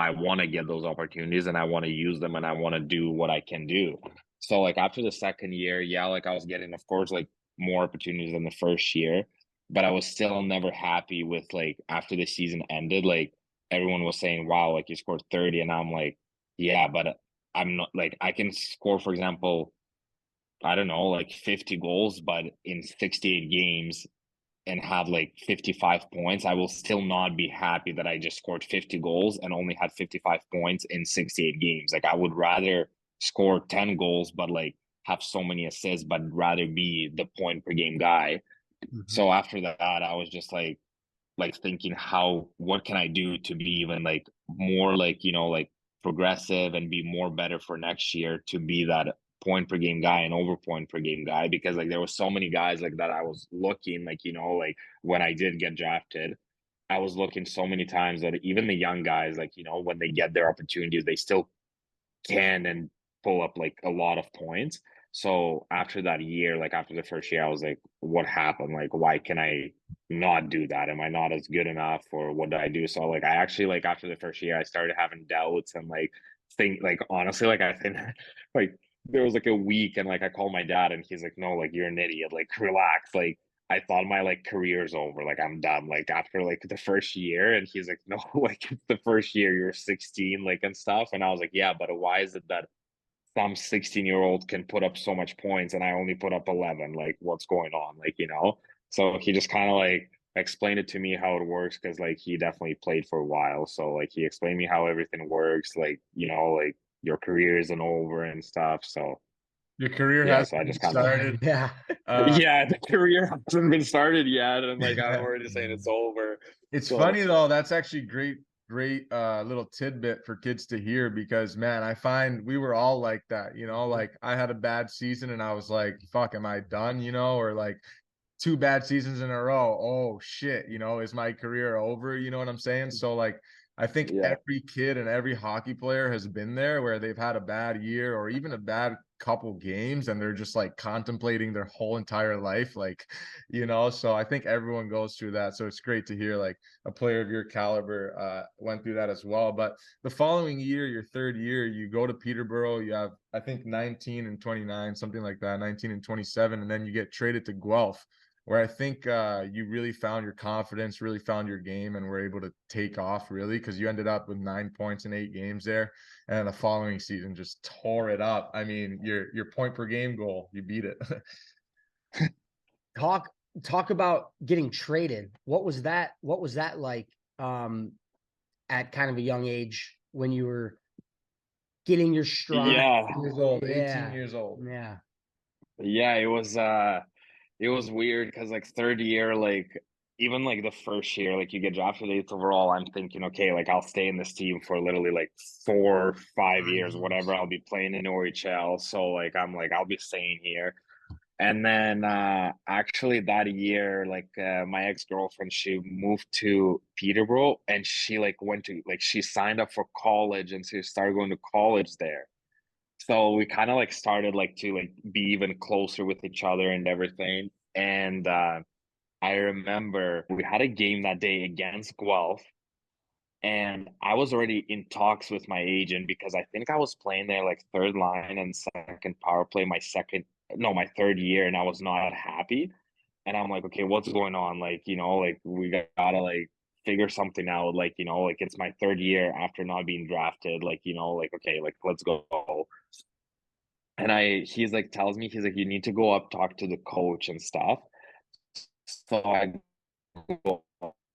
S2: want to get those opportunities and I want to use them and I want to do what I can do. So like after the second year, yeah, like I was getting, of course, like more opportunities than the first year, but I was still never happy with like after the season ended, like everyone was saying, wow, like you scored 30. And I'm like, yeah, but I'm not like I can score, for example, I don't know, like 50 goals, but in 68 games and have like 55 points, I will still not be happy that I just scored 50 goals and only had 55 points in 68 games. Like I would rather score 10 goals, but like have so many assists, but rather be the point per game guy.
S3: Mhm.
S2: So after that, I was just like thinking what can I do to be even like more like like progressive and be more better for next year to be that point per game guy and over point per game guy, because like there was so many guys like that I was looking like like when I did get drafted, I was looking so many times that even the young guys, like when they get their opportunities, they still can and pull up like a lot of points. So after that year, like after the first year, I was like, what happened? Like, why can I not do that? Am I not as good enough, or what did I do? So like I actually like after the first year, I started having doubts and like think like honestly, like I think like there was like a week and like I called my dad and he's like, no, like you're an idiot, like relax. Like I thought my like career's over, like I'm done, like after like the first year. And he's like, no, like it's the first year, you're 16, like and stuff. And I was like, yeah, but why is it that some 16-year-old can put up so much points and I only put up 11? Like what's going on? Like, so he just kind of like explained it to me how it works, because like he definitely played for a while. So like he explained me how everything works, like like your career isn't over and stuff. So
S1: Your career
S2: yeah,
S1: has
S2: so I just kind of
S1: started.
S3: Yeah.
S2: yeah, the career hasn't been started yet, and like I'm already saying it's over.
S1: It's
S2: So
S1: funny though, that's actually great little tidbit for kids to hear, because man, I find we were all like that, like I had a bad season and I was like, fuck, am I done, or like two bad seasons in a row. Oh shit, is my career over? You know what I'm saying? So like I think
S2: yeah,
S1: every kid and every hockey player has been there where they've had a bad year or even a bad couple games and they're just like contemplating their whole entire life, like, so I think everyone goes through that. So it's great to hear like a player of your caliber went through that as well. But the following year, your third year, you go to Peterborough, you have I think 19 and 29, something like that, 19 and 27, and then you get traded to Guelph, where I think you really found your confidence, really found your game, and were able to take off really, because you ended up with 9 points in 8 games there, and the following season just tore it up. I mean, your point per game goal, you beat it.
S3: Talk talk about getting traded. What was that? What was that like at kind of a young age when you were getting your stride?
S2: yeah,
S1: 18 years old, 18
S3: Yeah.
S1: years old.
S3: Yeah.
S2: yeah. It was weird because like third year, like even like the first year, like you get drafted 8th overall. I'm thinking, okay, like I'll stay in this team for literally like 4 or 5 years,
S3: 5 years.
S2: whatever. I'll be playing in OHL, so like I'm like I'll be staying here. And then actually that year, like my ex-girlfriend, she moved to Peterborough and she like went to like she signed up for college and she started going to college there. So we kind of like started like to like be even closer with each other and everything. And I remember we had a game that day against Guelph, and I was already in talks with my agent because I think I was playing there like third line and second power play my third year, and I was not happy. And I'm like, okay, what's going on? Like, like we gotta like figure something out. Like, like it's my third year after not being drafted. Like, like, okay, like let's go. And he's like tells me, he's like, you need to go up, talk to the coach and stuff. So I go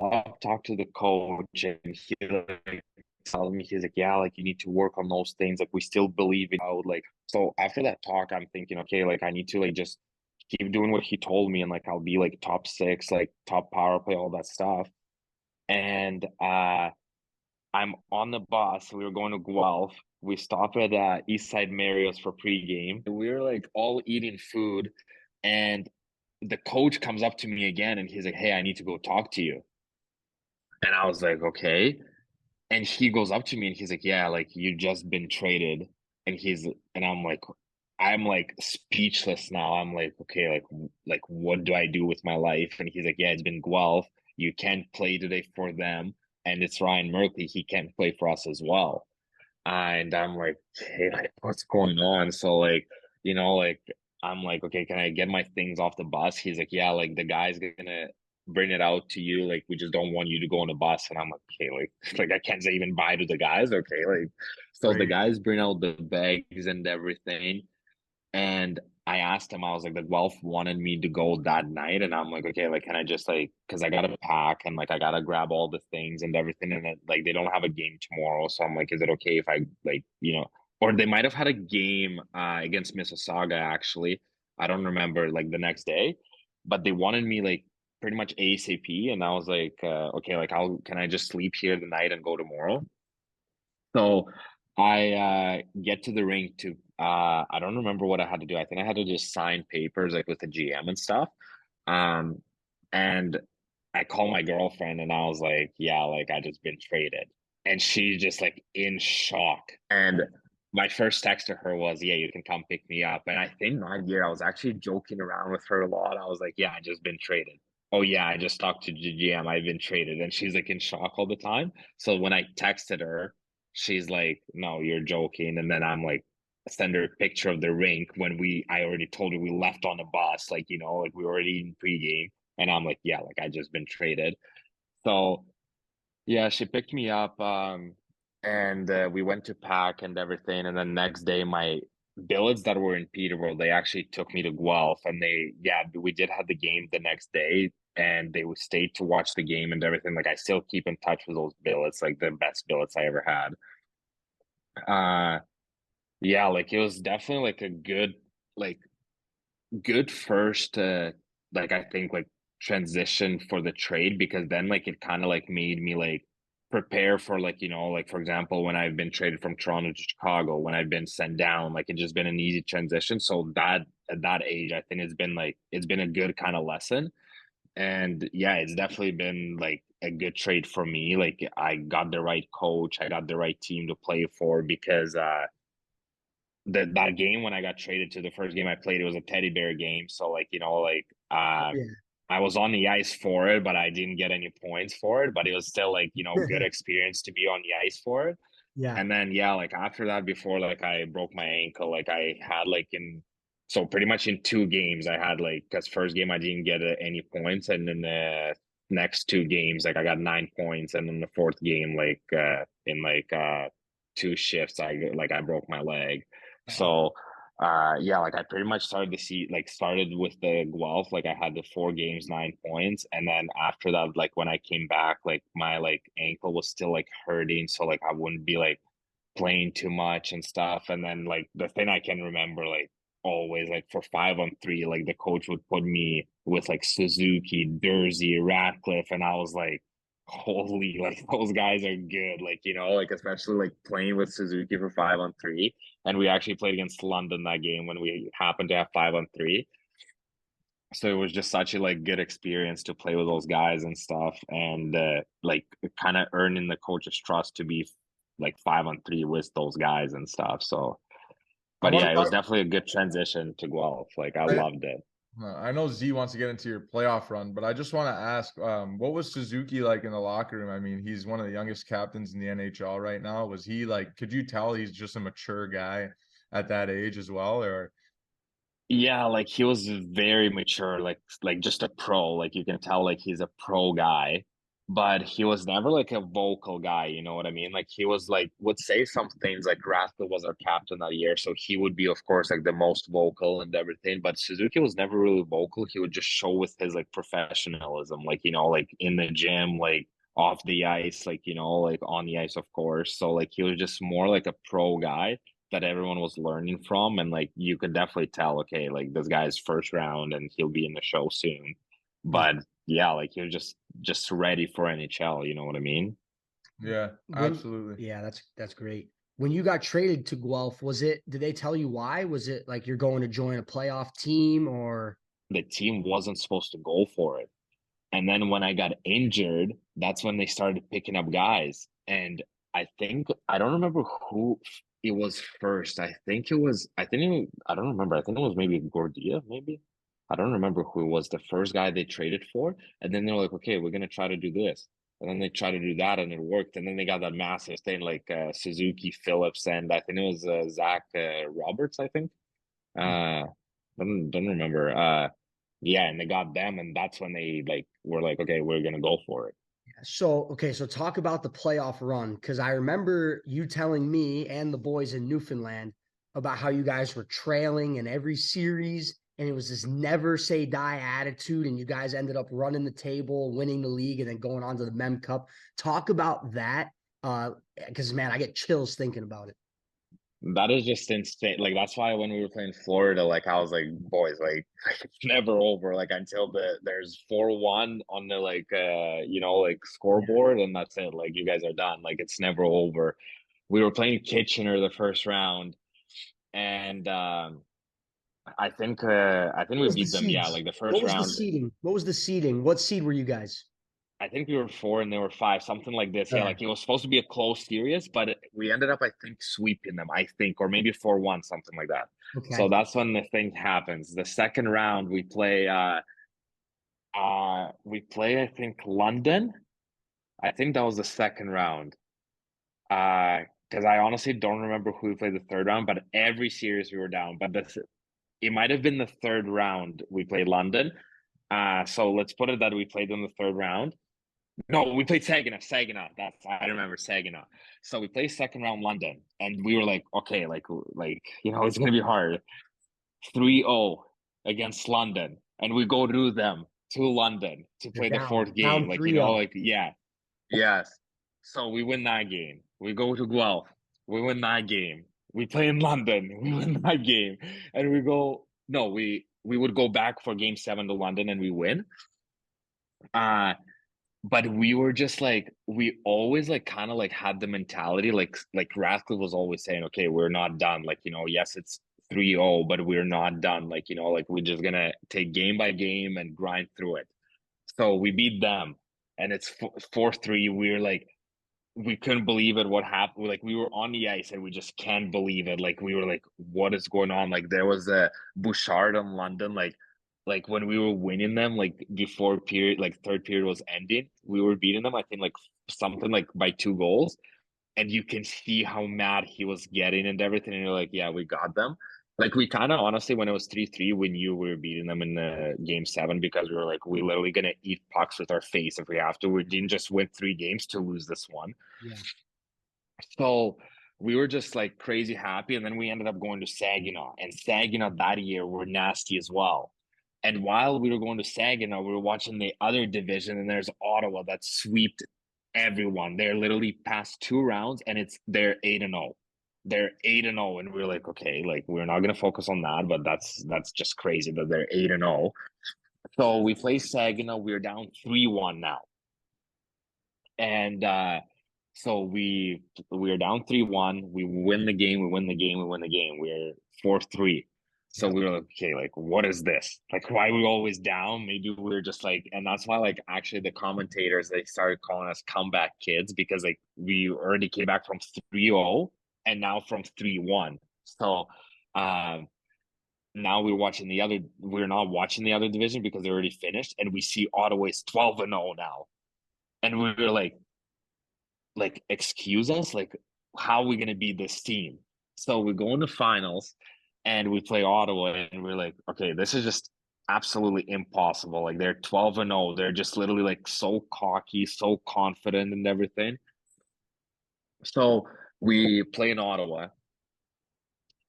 S2: up, talk to the coach, and he like telling me, he's like, yeah, like you need to work on those things. Like we still believe in out. Like so after that talk, I'm thinking, okay, like I need to like just keep doing what he told me, and like I'll be like top six, like top power play, all that stuff. And I'm on the bus. We were going to Guelph. We stop at East Side Marriott's for pregame. We were like all eating food, and the coach comes up to me again, and he's like, "Hey, I need to go talk to you." And I was like, "Okay." And he goes up to me and he's like, "Yeah, like you just been traded." and I'm like speechless now. I'm like, okay, like what do I do with my life? And he's like, yeah, it's been Guelph. You can't play today for them, and it's Ryan Merkley. He can't play for us as well. And I'm like, hey, like, what's going on? So like, like I'm like, okay, can I get my things off the bus? He's like, yeah, like the guy's gonna bring it out to you. Like, we just don't want you to go on the bus. And I'm like, okay, like I can't say even bye to the guys. Okay, like, so the
S3: Right.
S2: guys bring out the bags and everything. And I asked him, I was like, the Guelph wanted me to go that night. And I'm like, okay, like, can I just like, cause I gotta pack and like, I gotta grab all the things and everything. And then like, they don't have a game tomorrow. So I'm like, is it okay if I like, or they might have had a game against Mississauga actually. I don't remember like the next day, but they wanted me like pretty much ASAP. And I was like, okay, like can I just sleep here the night and go tomorrow? So I get to the rink to I don't remember what I had to do. I think I had to just sign papers like with the GM and stuff. Um and I call my girlfriend and I was like, yeah, like I just been traded. And she's just like in shock. And my first text to her was, yeah, you can come pick me up. And I think that year I was actually joking around with her a lot. I was like, yeah, I just been traded. Oh yeah, I just talked to GM. I've been traded. And she's like in shock all the time. So when I texted her, she's like, no, you're joking. And then I'm like, send her a picture of the rink when I already told her we left on the bus, like, like we were already in pregame. And I'm like, yeah, like I just been traded. So yeah, she picked me up, and we went to pack and everything. And then next day, my billets that were in Peterborough, they actually took me to Guelph, and we did have the game the next day, and they would stay to watch the game and everything. Like I still keep in touch with those billets, like the best billets I ever had. Yeah, like it was definitely like a like good first like I think like transition for the trade, because then like it kind of like made me like prepare for like like for example when I've been traded from Toronto to Chicago, when I've been sent down, like it just been an easy transition. So that at that age I think it's been a good kind of lesson. And yeah, it's definitely been like a good trade for me. Like I got the right coach, I got the right team to play for, because that game when I got traded to, the first game I played, it was a teddy bear game. So like,
S3: Yeah.
S2: I was on the ice for it, but I didn't get any points for it. But it was still like, good experience to be on the ice for it.
S3: Yeah.
S2: And then yeah, like after that, before like I broke my ankle, like I had like so pretty much in 2 games I had like, because first game I didn't get any points, and then the next 2 games like I got 9 points, and then the fourth game like in like 2 shifts I broke my leg. So yeah, like I pretty much started with the Guelph, like I had the 4 games, 9 points. And then after that, like when I came back, like my like ankle was still like hurting, so like I wouldn't be like playing too much and stuff. And then like the thing I can remember like always, like for 5-on-3, like the coach would put me with like Suzuki, Dursey, Ratcliffe, and I was like, holy, like those guys are good. Like, like especially like playing with Suzuki for 5-on-3. And we actually played against London that game when we happened to have 5-on-3. So it was just such a like good experience to play with those guys and stuff, and like kind of earning the coach's trust to be like 5-on-3 with those guys and stuff. So
S1: I
S2: but
S1: want
S2: yeah, it was
S1: to
S2: definitely a good transition to Guelph. Like I
S1: talk.
S2: loved it.
S1: I know Z wants to get into your playoff run, but I just want to ask, what was Suzuki like in the locker room? I mean, he's one of the youngest captains in the NHL right now. Was he like, could you tell he's just a mature guy at that age as well? Or
S2: Yeah, like he was very mature, like just a pro. Like you can tell like he's a pro guy, but he was never like a vocal guy, you know what I mean? Like he was like would say some things, like Rathke was our captain that year, so he would be of course like the most vocal and everything, but Suzuki was never really vocal. He would just show with his like professionalism, like like in the gym, like off the ice, like like on the ice of course. So like he was just more like a pro guy that everyone was learning from, and like you could definitely tell, okay, like this guy's first round and he'll be in the show soon.
S3: Yeah.
S2: But yeah, like you're just ready for NHL, you know what I mean?
S1: yeah,
S3: When
S1: absolutely.
S3: yeah, that's great. When you got traded to Guelph, did they tell you why? Was it like you're going to join a playoff team or
S2: The team wasn't supposed to go for it. And then when I got injured, that's when they started picking up guys. And I don't remember who it was first. I don't remember. I think it was maybe Gordia, maybe. I don't remember who was the first guy they traded for. And then they're like, okay, we're gonna try to do this. And then they try to do that and it worked. And then they got that massive thing like Suzuki Phillips and I think it was Zach Roberts, I think. Don't remember. Yeah, and they got them, and that's when they like were like, okay, we're gonna go for it.
S3: So, okay, so talk about the playoff run because I remember you telling me and the boys in Newfoundland about how you guys were trailing in every series and it was this never say die attitude, and you guys ended up running the table, winning the league, and then going on to the Mem Cup. Talk about that because, man, I get chills thinking about it.
S2: That is just insane. Like that's why when we were playing Florida, like I was like, boys, like it's never over. Like until there's 4-1 on the like like scoreboard, and that's it. Like you guys are done. Like it's never over. We were playing Kitchener the first round, and I think we
S3: What was the
S2: beat them. Yeah,
S3: seeds?
S2: like the
S3: What
S2: first
S3: was the
S2: round.
S3: seeding? What was the seeding? What seed were you guys?
S2: I think we were 4 and they were 5, something like this. Yeah,
S3: Yeah.
S2: like it was supposed to be a close series, but we ended up, I think, sweeping them. I think, or maybe 4-1, something like that. So
S3: Okay.
S2: that's when the thing happens. The second round, we play. I think London. I think that was the second round. Because I honestly don't remember who we played the third round, but every series we were down. But it might have been the third round we played London. So let's put it that we played them the third round. No, we played Saginaw. Saginaw. I remember Saginaw. So we played second round London, and we were like, okay, like it's gonna be hard. 3-0 against London, and we go to them to London to
S3: You're
S2: play the fourth
S3: down
S2: game. Like
S3: 3-0.
S2: like yeah, yes. So we win that game. We go to Guelph. We win that game. We play in London. We win that game, and we go. No, we would go back for game 7 to London, and we win. But we were just like we always like kind of like had the mentality like Radcliffe was always saying, okay, we're not done. Like, yes, it's 3-0, but we're not done. Like, like we're just gonna take game by game and grind through it. So we beat them and it's 4-3. We were like we couldn't believe it what happened. Like we were on the ice and we just can't believe it. Like we were like, what is going on? Like there was a Bouchard in London, like when we were winning them, like before period, like third period was ending, we were beating them, I think like something like by 2 goals. And you can see how mad he was getting and everything. And you're like, yeah, we got them. Like we kind of honestly, when it was 3-3, we knew we were beating them in the game 7 because we were like, we're literally gonna eat pucks with our face if we have to. We didn't just win 3 games to lose this one.
S3: Yeah.
S2: So we were just like crazy happy. And then we ended up going to Saginaw. And Saginaw that year were nasty as well. And while we were going to Saginaw, we were watching the other division, and there's Ottawa that swept everyone. They're literally past 2 rounds, and they're 8-0. They're 8-0, and we're like, okay, like we're not gonna focus on that, but that's just crazy that they're 8-0. So we play Saginaw. We're down 3-1 now, and so we're down 3-1. We win the game. We win the game. We win the game. We're 4-3. So we were like, okay, like, what is this? Like, why are we always down? Maybe we're just like, and that's why, like, actually, the commentators they started calling us comeback kids because like we already came back from 3-0 and now from 3-1. So, now we're not watching the other division because they're already finished, and we see Ottawa's 12-0 now, and we were like, excuse us, like, how are we gonna beat this team? So we go in the finals and we play Ottawa, and we're like, okay, this is just absolutely impossible. Like they're 12-0. They're just literally like so cocky, so confident and everything. So we play in Ottawa,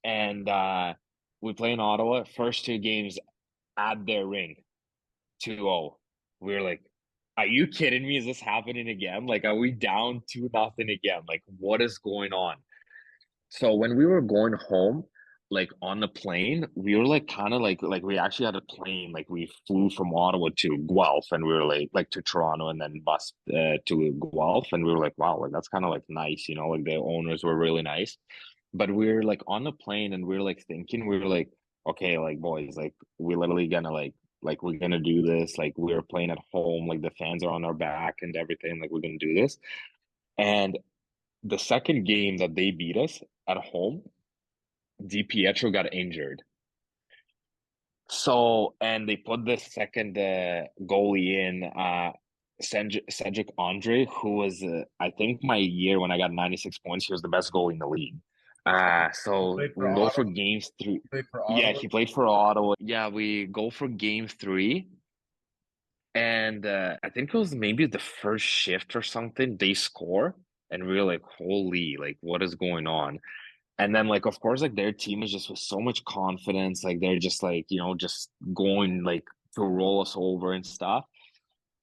S2: and we play in Ottawa. First 2 games at their ring, 2-0. We were like, are you kidding me? Is this happening again? Like, are we down 2-0 again? Like, what is going on? So when we were going home, like on the plane, we were like kind of like we actually had a plane. Like we flew from Ottawa to Guelph, and we were like to Toronto, and then bus to Guelph, and we were like, wow, like that's kind of like nice, like the owners were really nice. But we were like on the plane, and we were like thinking, we were like, okay, like boys, like we're literally gonna like we're gonna do this. Like we're playing at home, like the fans are on our back and everything. Like we're gonna do this, and the second game that they beat us at home, DiPietro got injured. So, and they put the second goalie in, Cedric Andre, who was, I think my year when I got 96 points, he was the best goalie in the league. So
S1: Played for
S2: we go for
S1: Ottawa.
S2: games three.
S1: Played for
S2: Yeah,
S1: Ottawa.
S2: he played for Ottawa. Yeah, we go for game three. And I think it was maybe the first shift or something. They score, and we were like, holy, like, what is going on? And then, like, of course, like their team is just with so much confidence. Like, they're just like, just going like to roll us over and stuff.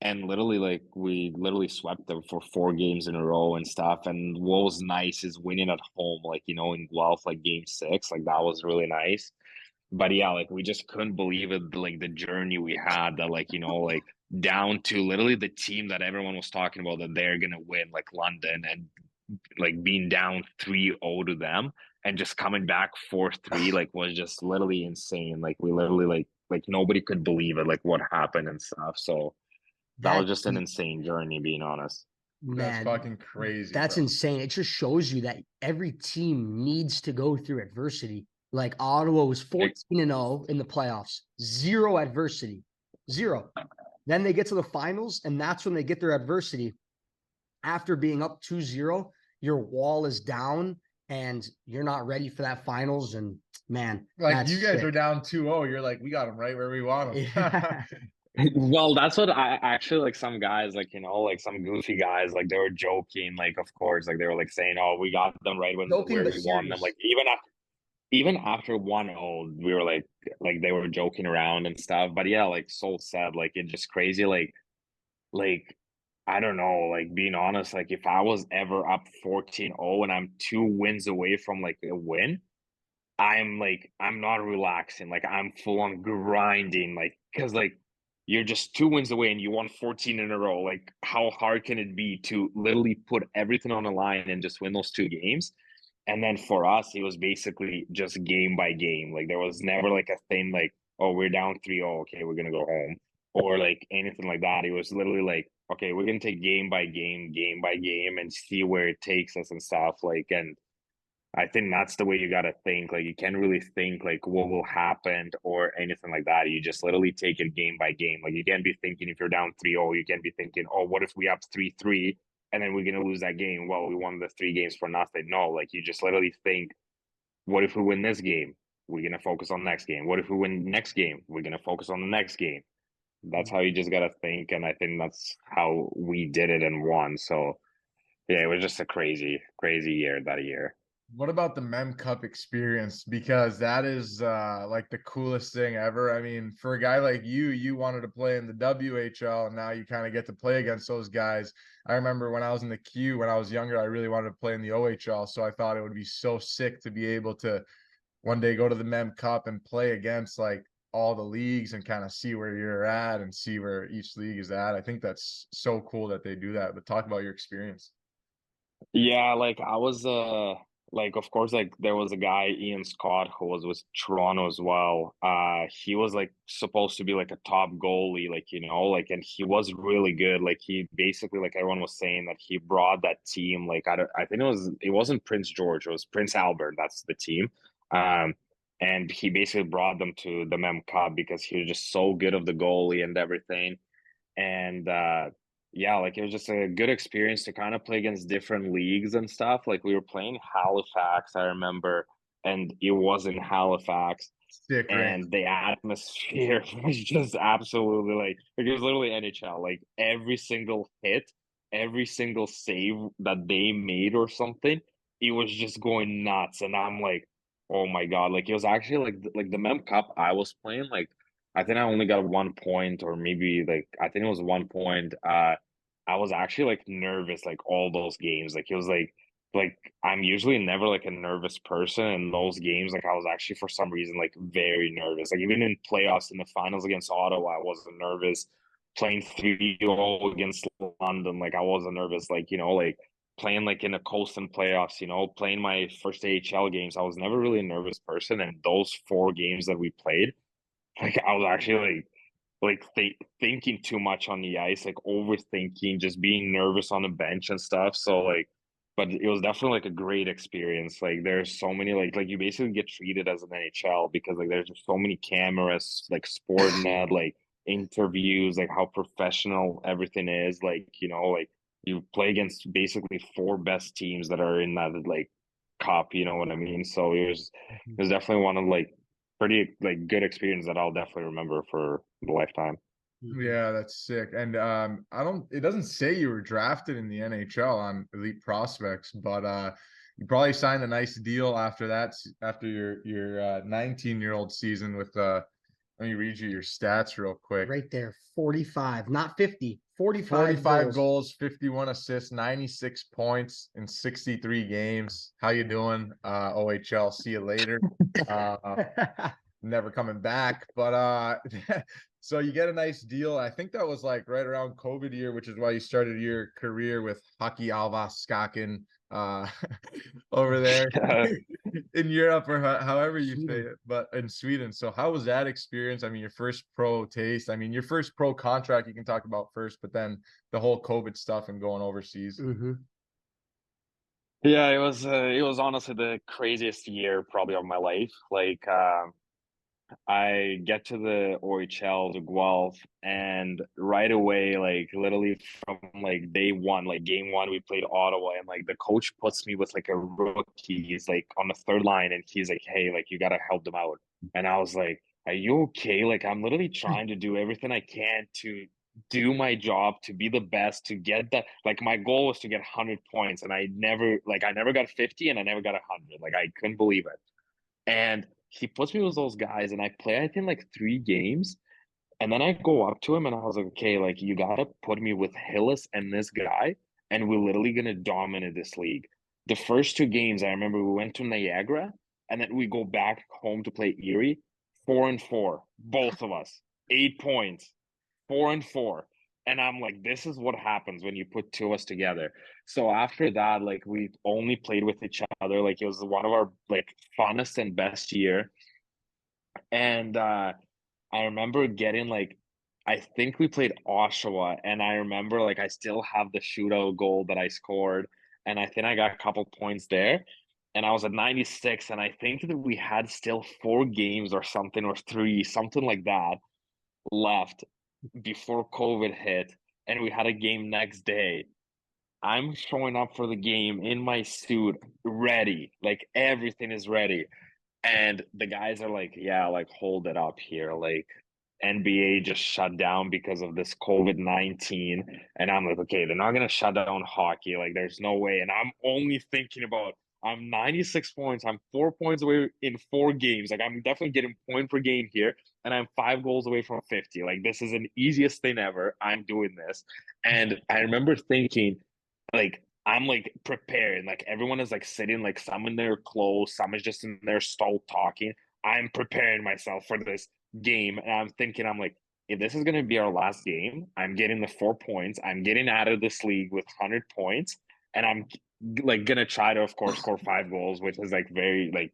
S2: And literally, like, we literally swept them for 4 games in a row and stuff. And what was nice is winning at home, like, in Guelph, like game 6, like that was really nice. But yeah, like we just couldn't believe it, like the journey we had that, like, like down to literally the team that everyone was talking about that they're gonna win, like London, and like being down 3-0 to them and just coming back 4-3, like was just literally insane. Like we literally like nobody could believe it, like what happened and stuff. So that was
S3: That
S2: just an insane journey, being honest.
S1: That's
S3: man,
S1: fucking crazy,
S3: that's
S1: bro.
S3: insane. It just shows you that every team needs to go through adversity. Like Ottawa was 14-0 in the playoffs, zero adversity, zero. Then they get to the finals, and that's when they get their adversity. After being up 2-0, your wall is down and you're not ready for that finals. And man,
S1: Like
S3: that's
S1: you guys
S3: sick.
S1: are down 2-0. You're like, we got them right where we want them.
S3: Yeah.
S2: Well, that's what I actually, like, some guys, like, like some goofy guys, like they were joking, like, of course, like they were like saying, "Oh, we got them right when
S3: Joking
S2: where
S3: but
S2: we want them."
S3: serious.
S2: Like even after 1-0, we were like they were joking around and stuff. But yeah, like Sol said, like it's just crazy. Like I don't know, like being honest, like if I was ever up 14-0 and I'm 2 wins away from like a win, I'm not relaxing. Like I'm full on grinding. Like because like you're just 2 wins away and you won 14 in a row. Like how hard can it be to literally put everything on the line and just win those 2 games? And then for us, it was basically just game by game. Like there was never like a thing like, oh, we're down 3-0, okay, we're gonna go home, or like anything like that. It was literally like, okay, we're gonna take game by game, and see where it takes us and stuff. Like, and I think that's the way you gotta think. Like you can't really think like what will happen or anything like that. You just literally take it game by game. Like you can't be thinking if you're down 3-0, you can't be thinking, oh, what if we up 3-3 and then we're gonna lose that game? Well, we won the 3 games for nothing. No, like you just literally think, what if we win this game? We're gonna focus on next game. What if we win next game? We're gonna focus on the next game. That's how you just gotta think, and I think that's how we did it and won. So yeah, it was just a crazy, crazy year that year.
S1: What about the Mem Cup experience? Because that is like the coolest thing ever. I mean, for a guy like you wanted to play in the WHL, and now you kind of get to play against those guys. I remember when I was in the Q, when I was younger, I really wanted to play in the OHL. So I thought it would be so sick to be able to one day go to the Mem Cup and play against like all the leagues and kind of see where you're at and see where each league is at. I think that's so cool that they do that. But talk about your experience.
S2: Yeah, like I was like of course like there was a guy, Ian Scott, who was with Toronto as well. He was like supposed to be like a top goalie, like like, and he was really good. Like he basically, like everyone was saying, that he brought that team, like I think it wasn't Prince George, it was Prince Albert, that's the team. Um and he basically brought them to the Mem Cup because he was just so good of the goalie and everything. And yeah, like it was just a good experience to kind of play against different leagues and stuff. Like we were playing Halifax, I remember, and it was in Halifax,
S1: Sick, right?
S2: and the atmosphere was just absolutely like it was literally NHL. Like every single hit, every single save that they made or something, it was just going nuts. And I'm like, oh my god! Like it was actually like the Mem Cup I was playing. Like I think I only got 1 point, or maybe like I think it was 1 point. I was actually like nervous like all those games. Like it was like I'm usually never like a nervous person in those games. Like I was actually for some reason like very nervous. Like even in playoffs in the finals against Ottawa, I wasn't nervous. Playing 3-0 against London, like I wasn't nervous. Like like playing like in the Coastal playoffs, playing my first AHL games, I was never really a nervous person. And those 4 games that we played, like I was actually thinking too much on the ice, like overthinking, just being nervous on the bench and stuff. So like but it was definitely like a great experience. Like there's so many like you basically get treated as an NHL because like there's just so many cameras, like Sportnet, like interviews, like how professional everything is. Like, you know, like you play against basically four best teams that are in that like cup, you know what I mean? So it was definitely one of like pretty like good experience that I'll definitely remember for the lifetime.
S1: Yeah, that's sick. And it doesn't say you were drafted in the NHL on Elite Prospects, but you probably signed a nice deal after that, after your 19-year-old season with let me read you your stats real quick.
S3: Right there, 45, not 50, 45
S1: 45
S3: goals.
S1: goals, 51 assists, 96 points in 63 games. How you doing? OHL, see you later. Never coming back. But so you get a nice deal. I think that was like right around COVID year, which is why you started your career with Hockey Alvaskaken over there in Europe, or however you say it, but in Sweden. So how was that experience? I mean, your first pro taste, I mean, your first pro contract you can talk about first, but then the whole COVID stuff and going overseas.
S2: Yeah, it was honestly the craziest year probably of my life. Like I get to the OHL, the Guelph, and right away, like literally from like day one, like game one, we played Ottawa, and like the coach puts me with like a rookie. He's like on the third line, and he's like, "Hey, like you gotta help them out." And I was like, "Are you okay?" Like I'm literally trying to do everything I can to do my job, to be the best, to get that. Like my goal was to get 100 points, and I never got 50, and I never got 100. Like I couldn't believe it. And he puts me with those guys, and I play, I think, like 3 games. And then I go up to him and I was like, okay, like you gotta put me with Hillis and this guy, and we're literally gonna dominate this league. The first 2 games, I remember we went to Niagara, and then we go back home to play Erie, 4-4, both of us, 8 points, 4-4. And I'm like, this is what happens when you put two of us together. So after that, like we only played with each other. Like it was one of our like funnest and best year. And I remember getting like, I think we played Oshawa, and I remember like I still have the shootout goal that I scored, and I think I got a couple points there, and I was at 96, and I think that we had still 4 games or something, or 3, something like that, left before COVID hit, and we had a game next day. I'm showing up for the game in my suit, ready, like everything is ready. And the guys are like, yeah, like hold it up here. Like NBA just shut down because of this COVID-19. And I'm like, okay, they're not gonna shut down hockey. Like there's no way. And I'm only thinking about I'm 96 points. I'm 4 points away in 4 games. Like I'm definitely getting point per game here. And I'm 5 goals away from 50. Like this is an easiest thing ever. I'm doing this. And I remember thinking, like, I'm like prepared. Like everyone is like sitting, like some in their clothes, some is just in their stall talking. I'm preparing myself for this game. And I'm thinking, I'm like, if this is gonna be our last game, I'm getting the 4 points. I'm getting out of this league with 100 points. And I'm like gonna try to of course score 5 goals, which is like very like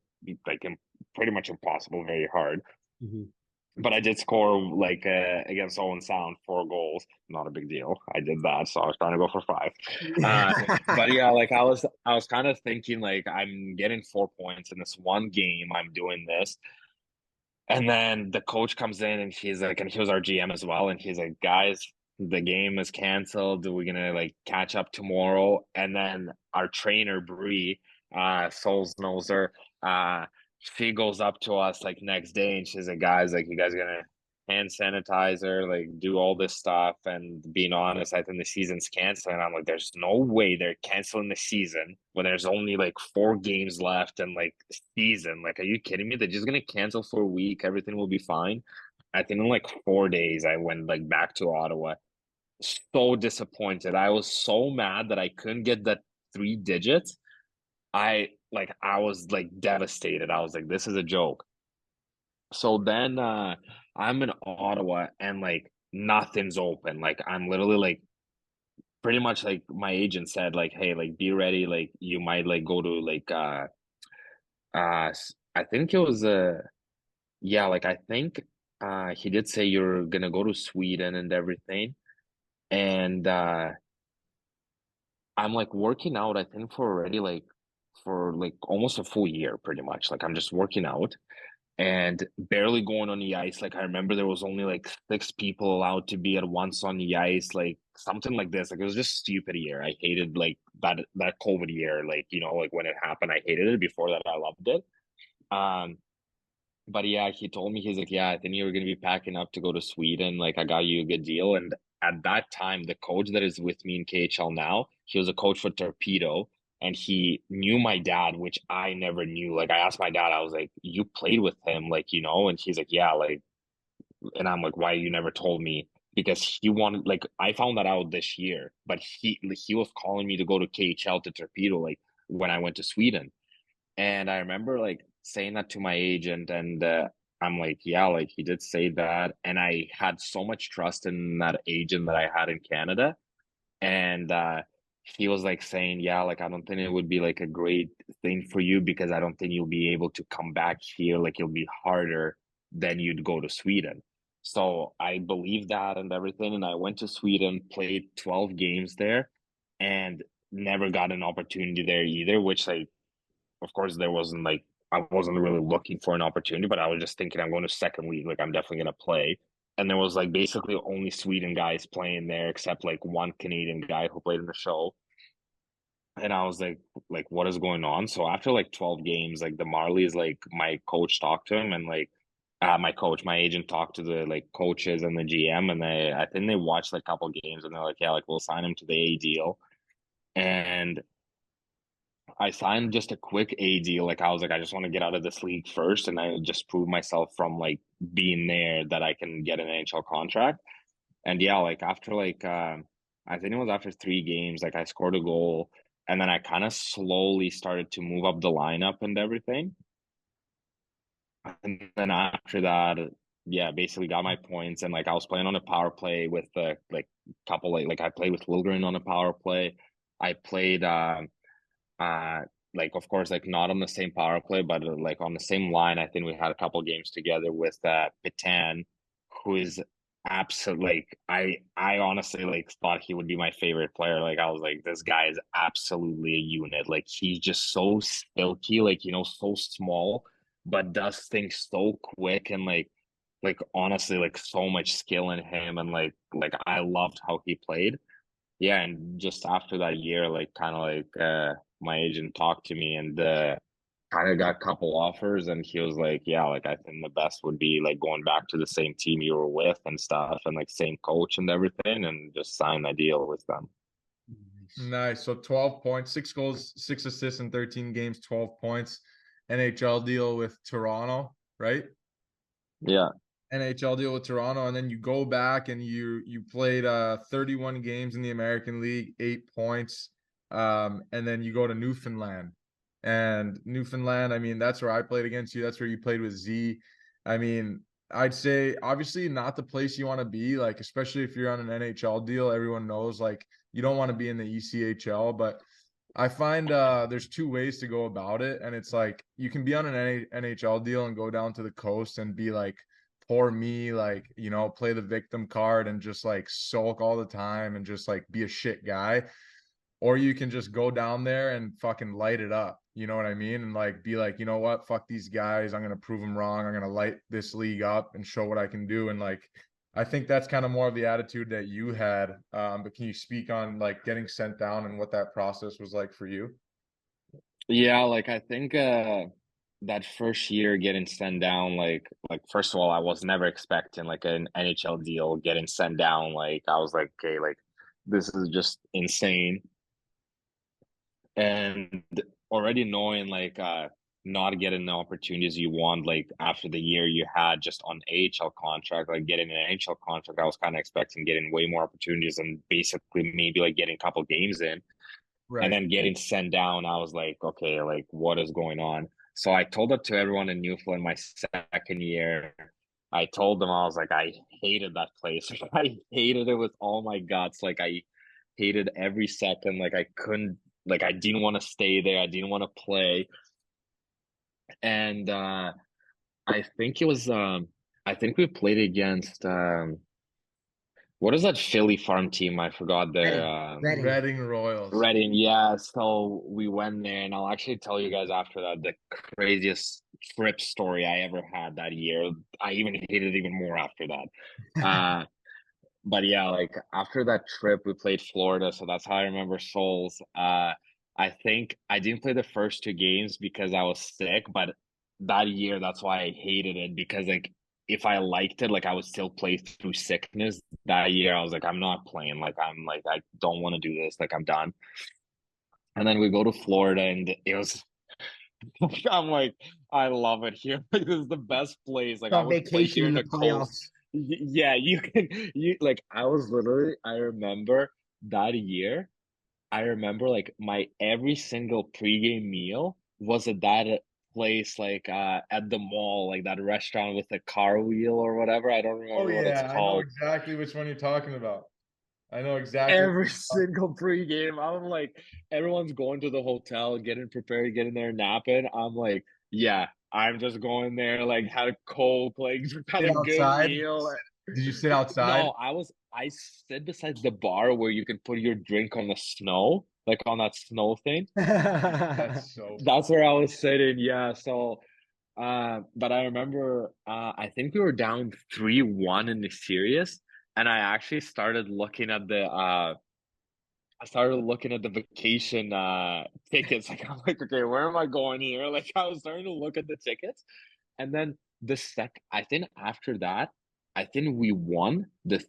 S2: pretty much impossible, very hard. But I did score like against Owen Sound 4 goals. Not a big deal. I did that, so I was trying to go for 5. But yeah, like I was kind of thinking like I'm getting 4 points in this one game. I'm doing this, and then the coach comes in and he's like, and he was our GM as well, and he's like, guys, the game is canceled. We're gonna like catch up tomorrow. And then our trainer Bree, Souls knows her, she goes up to us like next day and she's like, guys, like you guys gonna hand sanitizer, like do all this stuff. And being honest, I think the season's canceled. And I'm like, there's no way they're canceling the season when there's only like 4 games left and like season. Like, are you kidding me? They're just gonna cancel for a week, everything will be fine. I think in like 4 days I went like back to Ottawa. So disappointed. I was so mad that I couldn't get that 3 digits. I was like devastated. I was like, this is a joke. So then I'm in Ottawa and like nothing's open. Like I'm literally like pretty much like my agent said like, hey, like be ready, like you might like go to like I think it was yeah, like I think he did say you're gonna go to Sweden and everything. And I'm like working out, I think for already like for like almost a full year pretty much. Like I'm just working out and barely going on the ice. Like I remember there was only like 6 people allowed to be at once on the ice, like something like this. Like it was just stupid year. I hated like that COVID year. Like, you know, like when it happened, I hated it. Before that, I loved it. Um, but yeah, he told me, he's like, yeah, I think you were gonna be packing up to go to Sweden. Like I got you a good deal. And at that time, the coach that is with me in KHL now, he was a coach for Torpedo, and he knew my dad, which I never knew. Like I asked my dad, I was like, you played with him, like, you know, and he's like, yeah, like, and I'm like, why you never told me? Because he wanted, like, I found that out this year, but he was calling me to go to KHL to Torpedo, like when I went to Sweden. And I remember like saying that to my agent, and I'm like, yeah, like he did say that. And I had so much trust in that agent that I had in Canada. And he was like saying, yeah, like I don't think it would be like a great thing for you because I don't think you'll be able to come back here. Like it'll be harder than you'd go to Sweden. So I believed that and everything. And I went to Sweden, played 12 games there, and never got an opportunity there either, which like of course there wasn't like I wasn't really looking for an opportunity, but I was just thinking I'm going to second league, like I'm definitely gonna play. And there was like basically only Sweden guys playing there, except like one Canadian guy who played in the show. And I was like, what is going on? So after like 12 games, like the Marlies, like my coach talked to him, and like my agent talked to the like coaches and the GM, and I think they watched like a couple games, and they're like, yeah, like we'll sign him to the A deal. And I signed just a quick A deal. Like I was like, I just want to get out of this league first, and I just prove myself from like being there that I can get an NHL contract. And yeah, like after like I think it was after 3 games, like I scored a goal, and then I kind of slowly started to move up the lineup and everything. And then after that, yeah, basically got my points, and like I was playing on a power play with the like couple like I played with Wilgren on a power play. I played uh, like of course, like not on the same power play, but like on the same line. I think we had a couple games together with Patan, who is absolute. Like I honestly like thought he would be my favorite player. Like I was like, this guy is absolutely a unit. Like he's just so silky, like you know, so small, but does things so quick and like honestly, like so much skill in him, and like I loved how he played. Yeah, and just after that year, like kind of like my agent talked to me, and kind of got a couple offers, and he was like, yeah, like I think the best would be like going back to the same team you were with and stuff, and like same coach and everything, and just sign a deal with them.
S1: Nice. So 12 points, 6 goals, 6 assists in 13 games, 12 points. NHL deal with Toronto, right?
S2: Yeah.
S1: NHL deal with Toronto, and then you go back and you played 31 games in the American League, 8 points. And then you go to Newfoundland. And Newfoundland, I mean, that's where I played against you. That's where you played with Z. I mean, I'd say obviously not the place you want to be, like, especially if you're on an NHL deal. Everyone knows like you don't want to be in the ECHL, but I find there's 2 ways to go about it. And it's like you can be on an NHL deal and go down to the coast and be like, poor me, like, you know, play the victim card and just like sulk all the time and just like be a shit guy. Or you can just go down there and fucking light it up. You know what I mean? And like be like, you know what? Fuck these guys. I'm gonna prove them wrong. I'm gonna light this league up and show what I can do. And like I think that's kind of more of the attitude that you had. But can you speak on like getting sent down and what that process was like for you?
S2: Yeah, like I think that first year getting sent down, like first of all, I was never expecting like an NHL deal getting sent down. Like I was like, okay, like this is just insane. And already knowing like not getting the opportunities you want like after the year you had just on AHL contract, like getting an NHL contract, I was kind of expecting getting way more opportunities and basically maybe like getting a couple games in, and
S1: Right.
S2: then getting sent down. I was like, okay, like what is going on? So I told it to everyone in Newfoundland my second year. I told them, I was like, I hated that place. I hated it with all my guts. Like I hated every second. Like I couldn't, like I didn't want to stay there. I didn't want to play. And I think it was I think we played against what is that Philly farm team? I forgot their
S3: Reading.
S1: Reading Royals.
S2: Reading. Yeah, so we went there, and I'll actually tell you guys after that the craziest trip story I ever had that year. I even hated it even more after that. But yeah, like after that trip, we played Florida, so that's how I remember Souls. I think I didn't play the first two games because I was sick, but that year, that's why I hated it because like if I liked it, like I would still play through sickness. That year, I was like, I'm not playing. Like I'm like I don't want to do this. Like I'm done. And then we go to Florida, and it was. I'm like, I love it here. Like this is the best place. Like I
S3: On
S2: would play
S3: vacation
S2: here
S3: in
S2: in
S3: the
S2: the coast.
S3: playoffs.
S2: Yeah, you can you like I was literally I remember that year. I remember like my every single pregame meal was at that place like at the mall, like that restaurant with the car wheel or whatever. I don't
S1: Oh
S2: remember what it's
S1: yeah, I know
S2: called.
S1: exactly which one you're talking about. I know exactly.
S2: Every single pregame, I'm like, everyone's going to the hotel, getting prepared, getting there, napping. I'm like, yeah, I'm just going there, like, had a Coke, like, had
S1: Sit
S2: a good
S1: outside.
S2: meal.
S1: Did you sit outside?
S2: No, I sit beside the bar where you can put your drink on the snow, like on that snow thing.
S1: That's so
S2: That's where I was sitting. Yeah. So, but I remember, I think we were down 3-1 in the series, and I actually started looking at the vacation tickets. Like I'm like, okay, where am I going here? Like I was starting to look at the tickets. And then I think after that, I think we won the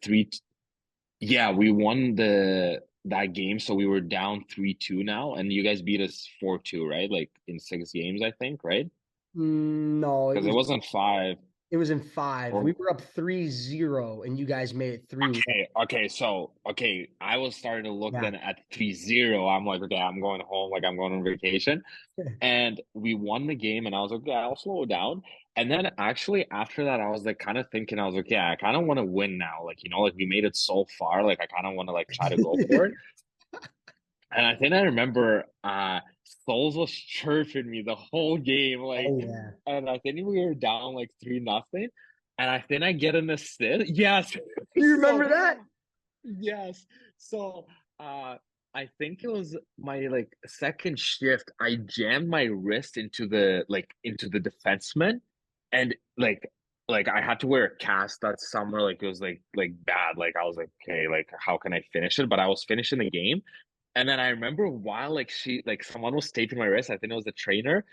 S2: yeah, we won the that game. So we were down 3-2 now, and you guys beat us 4-2, right? Like in 6 games, I think, right?
S3: No,
S2: Because it wasn't five.
S3: it was in 5.
S2: Or
S3: We were up 3-0 and you guys made it 3-1.
S2: okay. I was starting to look
S3: Yeah.
S2: then at 3-0. I'm like, okay, I'm going home, like I'm going on vacation. And we won the game, and I was like, yeah, I'll slow it down. And then actually after that, I was like kind of thinking, I was like, yeah, I kind of want to win now. Like, like we made it so far, like I kind of want to like try to go for it. And I think I remember Souls was chirping me the whole game, like,
S3: Oh yeah.
S2: and I think we were down like 3-0. And I think I get an assist. Yes.
S3: You
S2: So
S3: remember that?
S2: yes. So I think it was my like second shift. I jammed my wrist into the defenseman, and like I had to wear a cast that summer. Like it was like bad. Like I was like, okay, like how can I finish it? But I was finishing the game. And then I remember while like someone was taping my wrist, I think it was the trainer.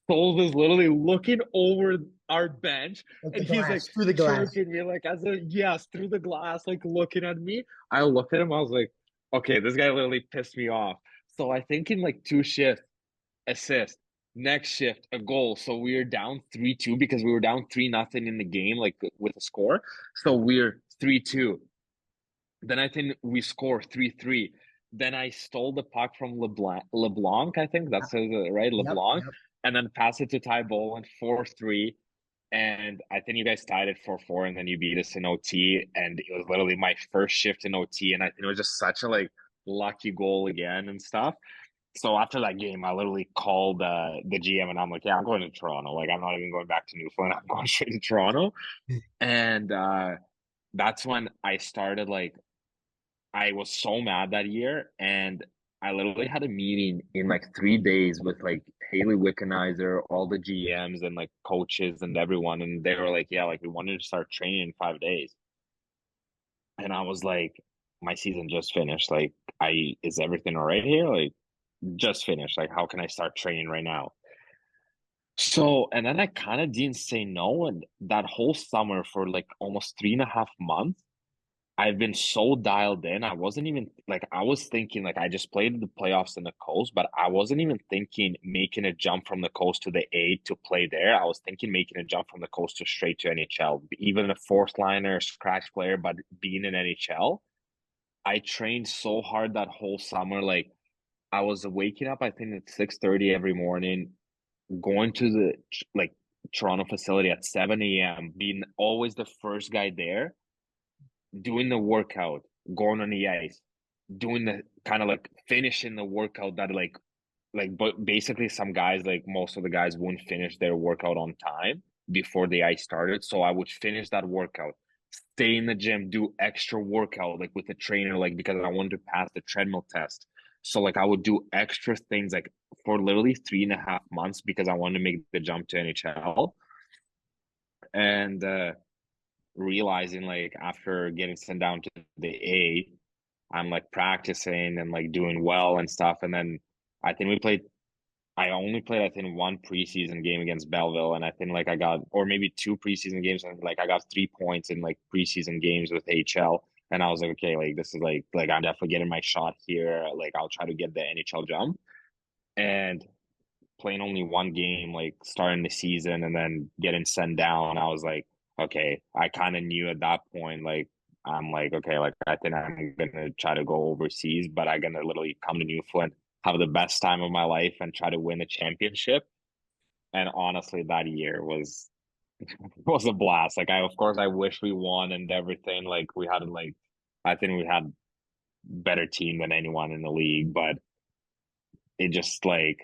S2: Soul was literally looking over our bench,
S3: Like the
S2: and he's like
S3: glass, through the glass.
S2: chirping me like as a yes through the glass, like looking at me. I looked at him, I was like, okay, this guy literally pissed me off. So I think in like 2 shifts, assist, next shift, a goal. So we are down 3-2 because we were down 3-0 in the game, like with a score. So we're 3-2. Then I think we score 3-3. Then I stole the puck from LeBlanc, I think that's right,
S3: Yep,
S2: LeBlanc,
S3: yep.
S2: and then pass it to Ty Boland 4-3. And I think you guys tied it 4-4, and then you beat us in OT. And it was literally my first shift in OT, and I think it was just such a like lucky goal again and stuff. So after that game, I literally called the GM, and I'm like, yeah, I'm going to Toronto. Like I'm not even going back to Newfoundland. I'm going straight to Toronto. And that's when I started like I was so mad that year, and I literally had a meeting in like 3 days with like Haley Wickenheiser, all the GMs and like coaches and everyone, and they were like, "Yeah, like we wanted to start training in 5 days." And I was like, "My season just finished. Like, is everything all right here? Like, just finished. Like, how can I start training right now?" So, and then I kind of didn't say no, and that whole summer for like almost 3.5 months. I've been so dialed in. I wasn't even like I was thinking like I just played the playoffs in the coast, but I wasn't even thinking making a jump from the coast to the A to play there. I was thinking making a jump from the coast to straight to NHL, even a fourth liner, scratch player, but being in NHL. I trained so hard that whole summer. Like I was waking up, I think at 6:30 every morning, going to the like Toronto facility at 7 a.m., being always the first guy there doing the workout, going on the ice, doing the kind of like finishing the workout that but basically some guys like most of the guys wouldn't finish their workout on time before the ice started. So I would finish that workout, stay in the gym, do extra workout like with the trainer, like because I wanted to pass the treadmill test. So like I would do extra things like for literally 3.5 months because I wanted to make the jump to NHL. And realizing like after getting sent down to the A, I'm like practicing and like doing well and stuff. And then I think I only played, I think, one preseason game against Belleville, and I think like I got, or maybe two preseason games, and like I got 3 points in like preseason games with HL, and I was like, okay, like this is like I'm definitely getting my shot here. Like I'll try to get the NHL jump, and playing only one game, like starting the season and then getting sent down, I was like, okay, I kind of knew at that point, like I'm like, okay, like I think I'm gonna try to go overseas, but I'm gonna literally come to Newfoundland, have the best time of my life, and try to win the championship. And honestly, that year was a blast. Like of course I wish we won and everything. Like we had like I think we had better team than anyone in the league, but it just like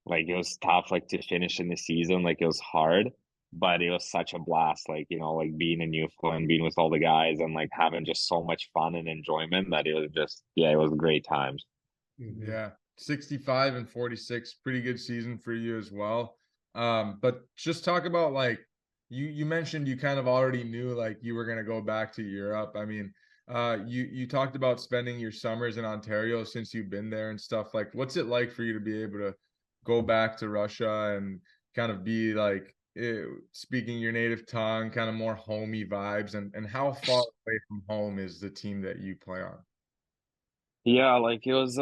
S2: it was tough like to finish in the season. Like it was hard, but it was such a blast. Like, like being in Newfoundland, being with all the guys and like having just so much fun and enjoyment that it was just it was great times.
S3: Mhm.
S1: Yeah, 65 and 46, pretty good season for you as well. But just talk about like you mentioned you kind of already knew like you were gonna go back to Europe. I mean, you talked about spending your summers in Ontario since you've been there and stuff. Like, what's it like for you to be able to go back to Russia and kind of be like speaking your native tongue, kind of more homey vibes, and how far away from home is the team that you play on?
S2: Yeah, like it was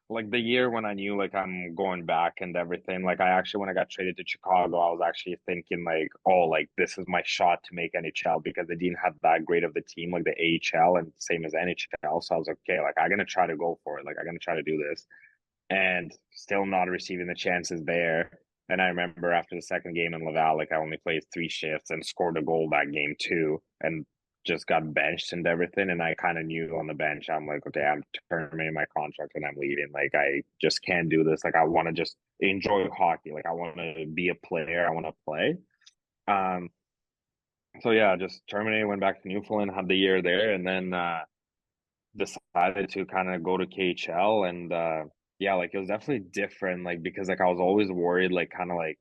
S2: like the year when I knew like I'm going back and everything. Like I actually when I got traded to Chicago, I was actually thinking like, oh, like this is my shot to make NHL because they didn't have that great of the team, like the AHL and same as NHL. So I was like, okay, like I'm gonna try to go for it. Like I'm gonna try to do this. And still not receiving the chances there. And I remember after the second game in Laval, like I only played 3 shifts and scored a goal that game too, and just got benched and everything. And I kind of knew on the bench, I'm like, okay, I'm terminating my contract and I'm leaving. Like I just can't do this. Like I want to just enjoy hockey. Like I want to be a player. I want to play. Um. So yeah, just terminated. Went back to Newfoundland, had the year there, and then decided to kind of go to KHL and yeah, like it was definitely different, like because like I was always worried, like kind of like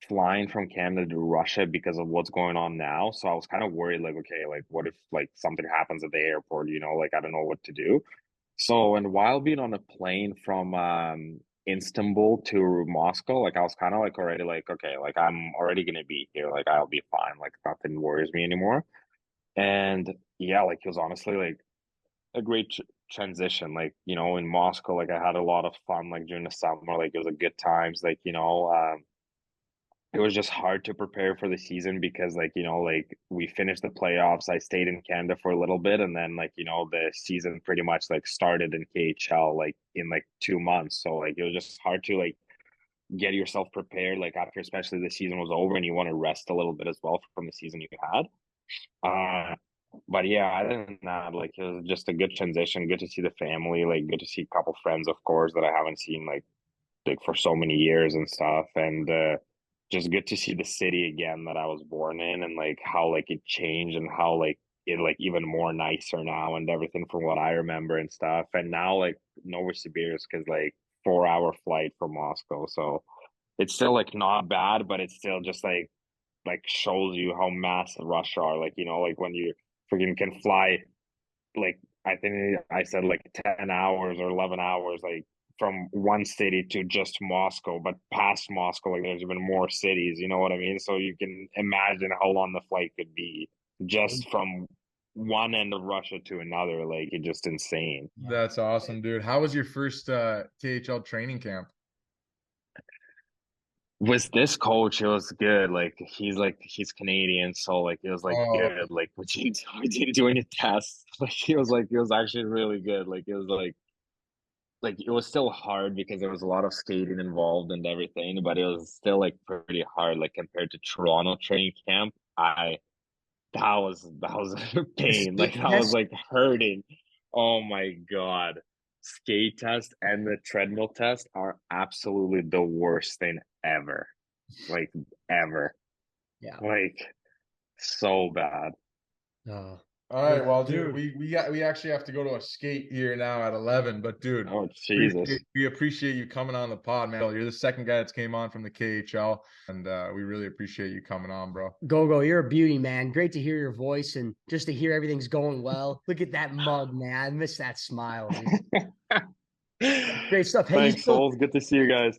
S2: flying from Canada to Russia because of what's going on now. So I was kind of worried, like, okay, like what if like something happens at the airport, like I don't know what to do. So and while being on a plane from Istanbul to Moscow, like I was kind of like already like, okay, like I'm already gonna be here, like I'll be fine, like nothing worries me anymore. And yeah, like it was honestly like a great transition. Like, in Moscow, like I had a lot of fun, like during the summer, like it was a good times. Like, it was just hard to prepare for the season because like, like we finished the playoffs. I stayed in Canada for a little bit and then like, the season pretty much like started in KHL like in like 2 months. So like it was just hard to like get yourself prepared like after especially the season was over and you want to rest a little bit as well from the season you had. Uh, but yeah, other than that, like it was just a good transition. Good to see the family, like good to see a couple friends, of course, that I haven't seen like for so many years and stuff. And just good to see the city again that I was born in and like how like it changed and how like it like even more nicer now and everything from what I remember and stuff. And now like Novosibirsk is like 4 hour flight from Moscow. So it's still like not bad, but it's still just like shows you how massive Russia are. Like, like when you freaking can fly, like I think I said like 10 hours or 11 hours, like from one city to just Moscow, but past Moscow, like there's even more cities, you know what I mean? So you can imagine how long the flight could be just from one end of Russia to another. Like it's just insane.
S1: That's awesome, dude. How was your first KHL training camp?
S2: With this coach, it was good. Like he's Canadian, so like it was like
S1: Oh,
S2: good. Like we didn't do any tests. Like it was actually really good. Like it was like it was still hard because there was a lot of skating involved and everything, but it was still like pretty hard. Like compared to Toronto training camp, I that was a
S3: The
S2: pain. Like
S3: skate
S2: that was
S3: test.
S2: like hurting. Oh my God. Skate test and the treadmill test are absolutely the worst thing ever. Like ever.
S3: Yeah.
S2: Like so bad.
S1: All right, well, dude, we actually have to go to a skate here now at 11. But dude,
S2: Oh Jesus!
S1: we appreciate you coming on the pod, man. You're the second guy that's came on from the KHL, and we really appreciate you coming on, bro.
S3: Gogo, you're a beauty, man. Great to hear your voice and just to hear everything's going well. Look at that mug, man. I miss that smile, dude. Great stuff. Hey,
S2: Thanks, Souls. Good to see you guys.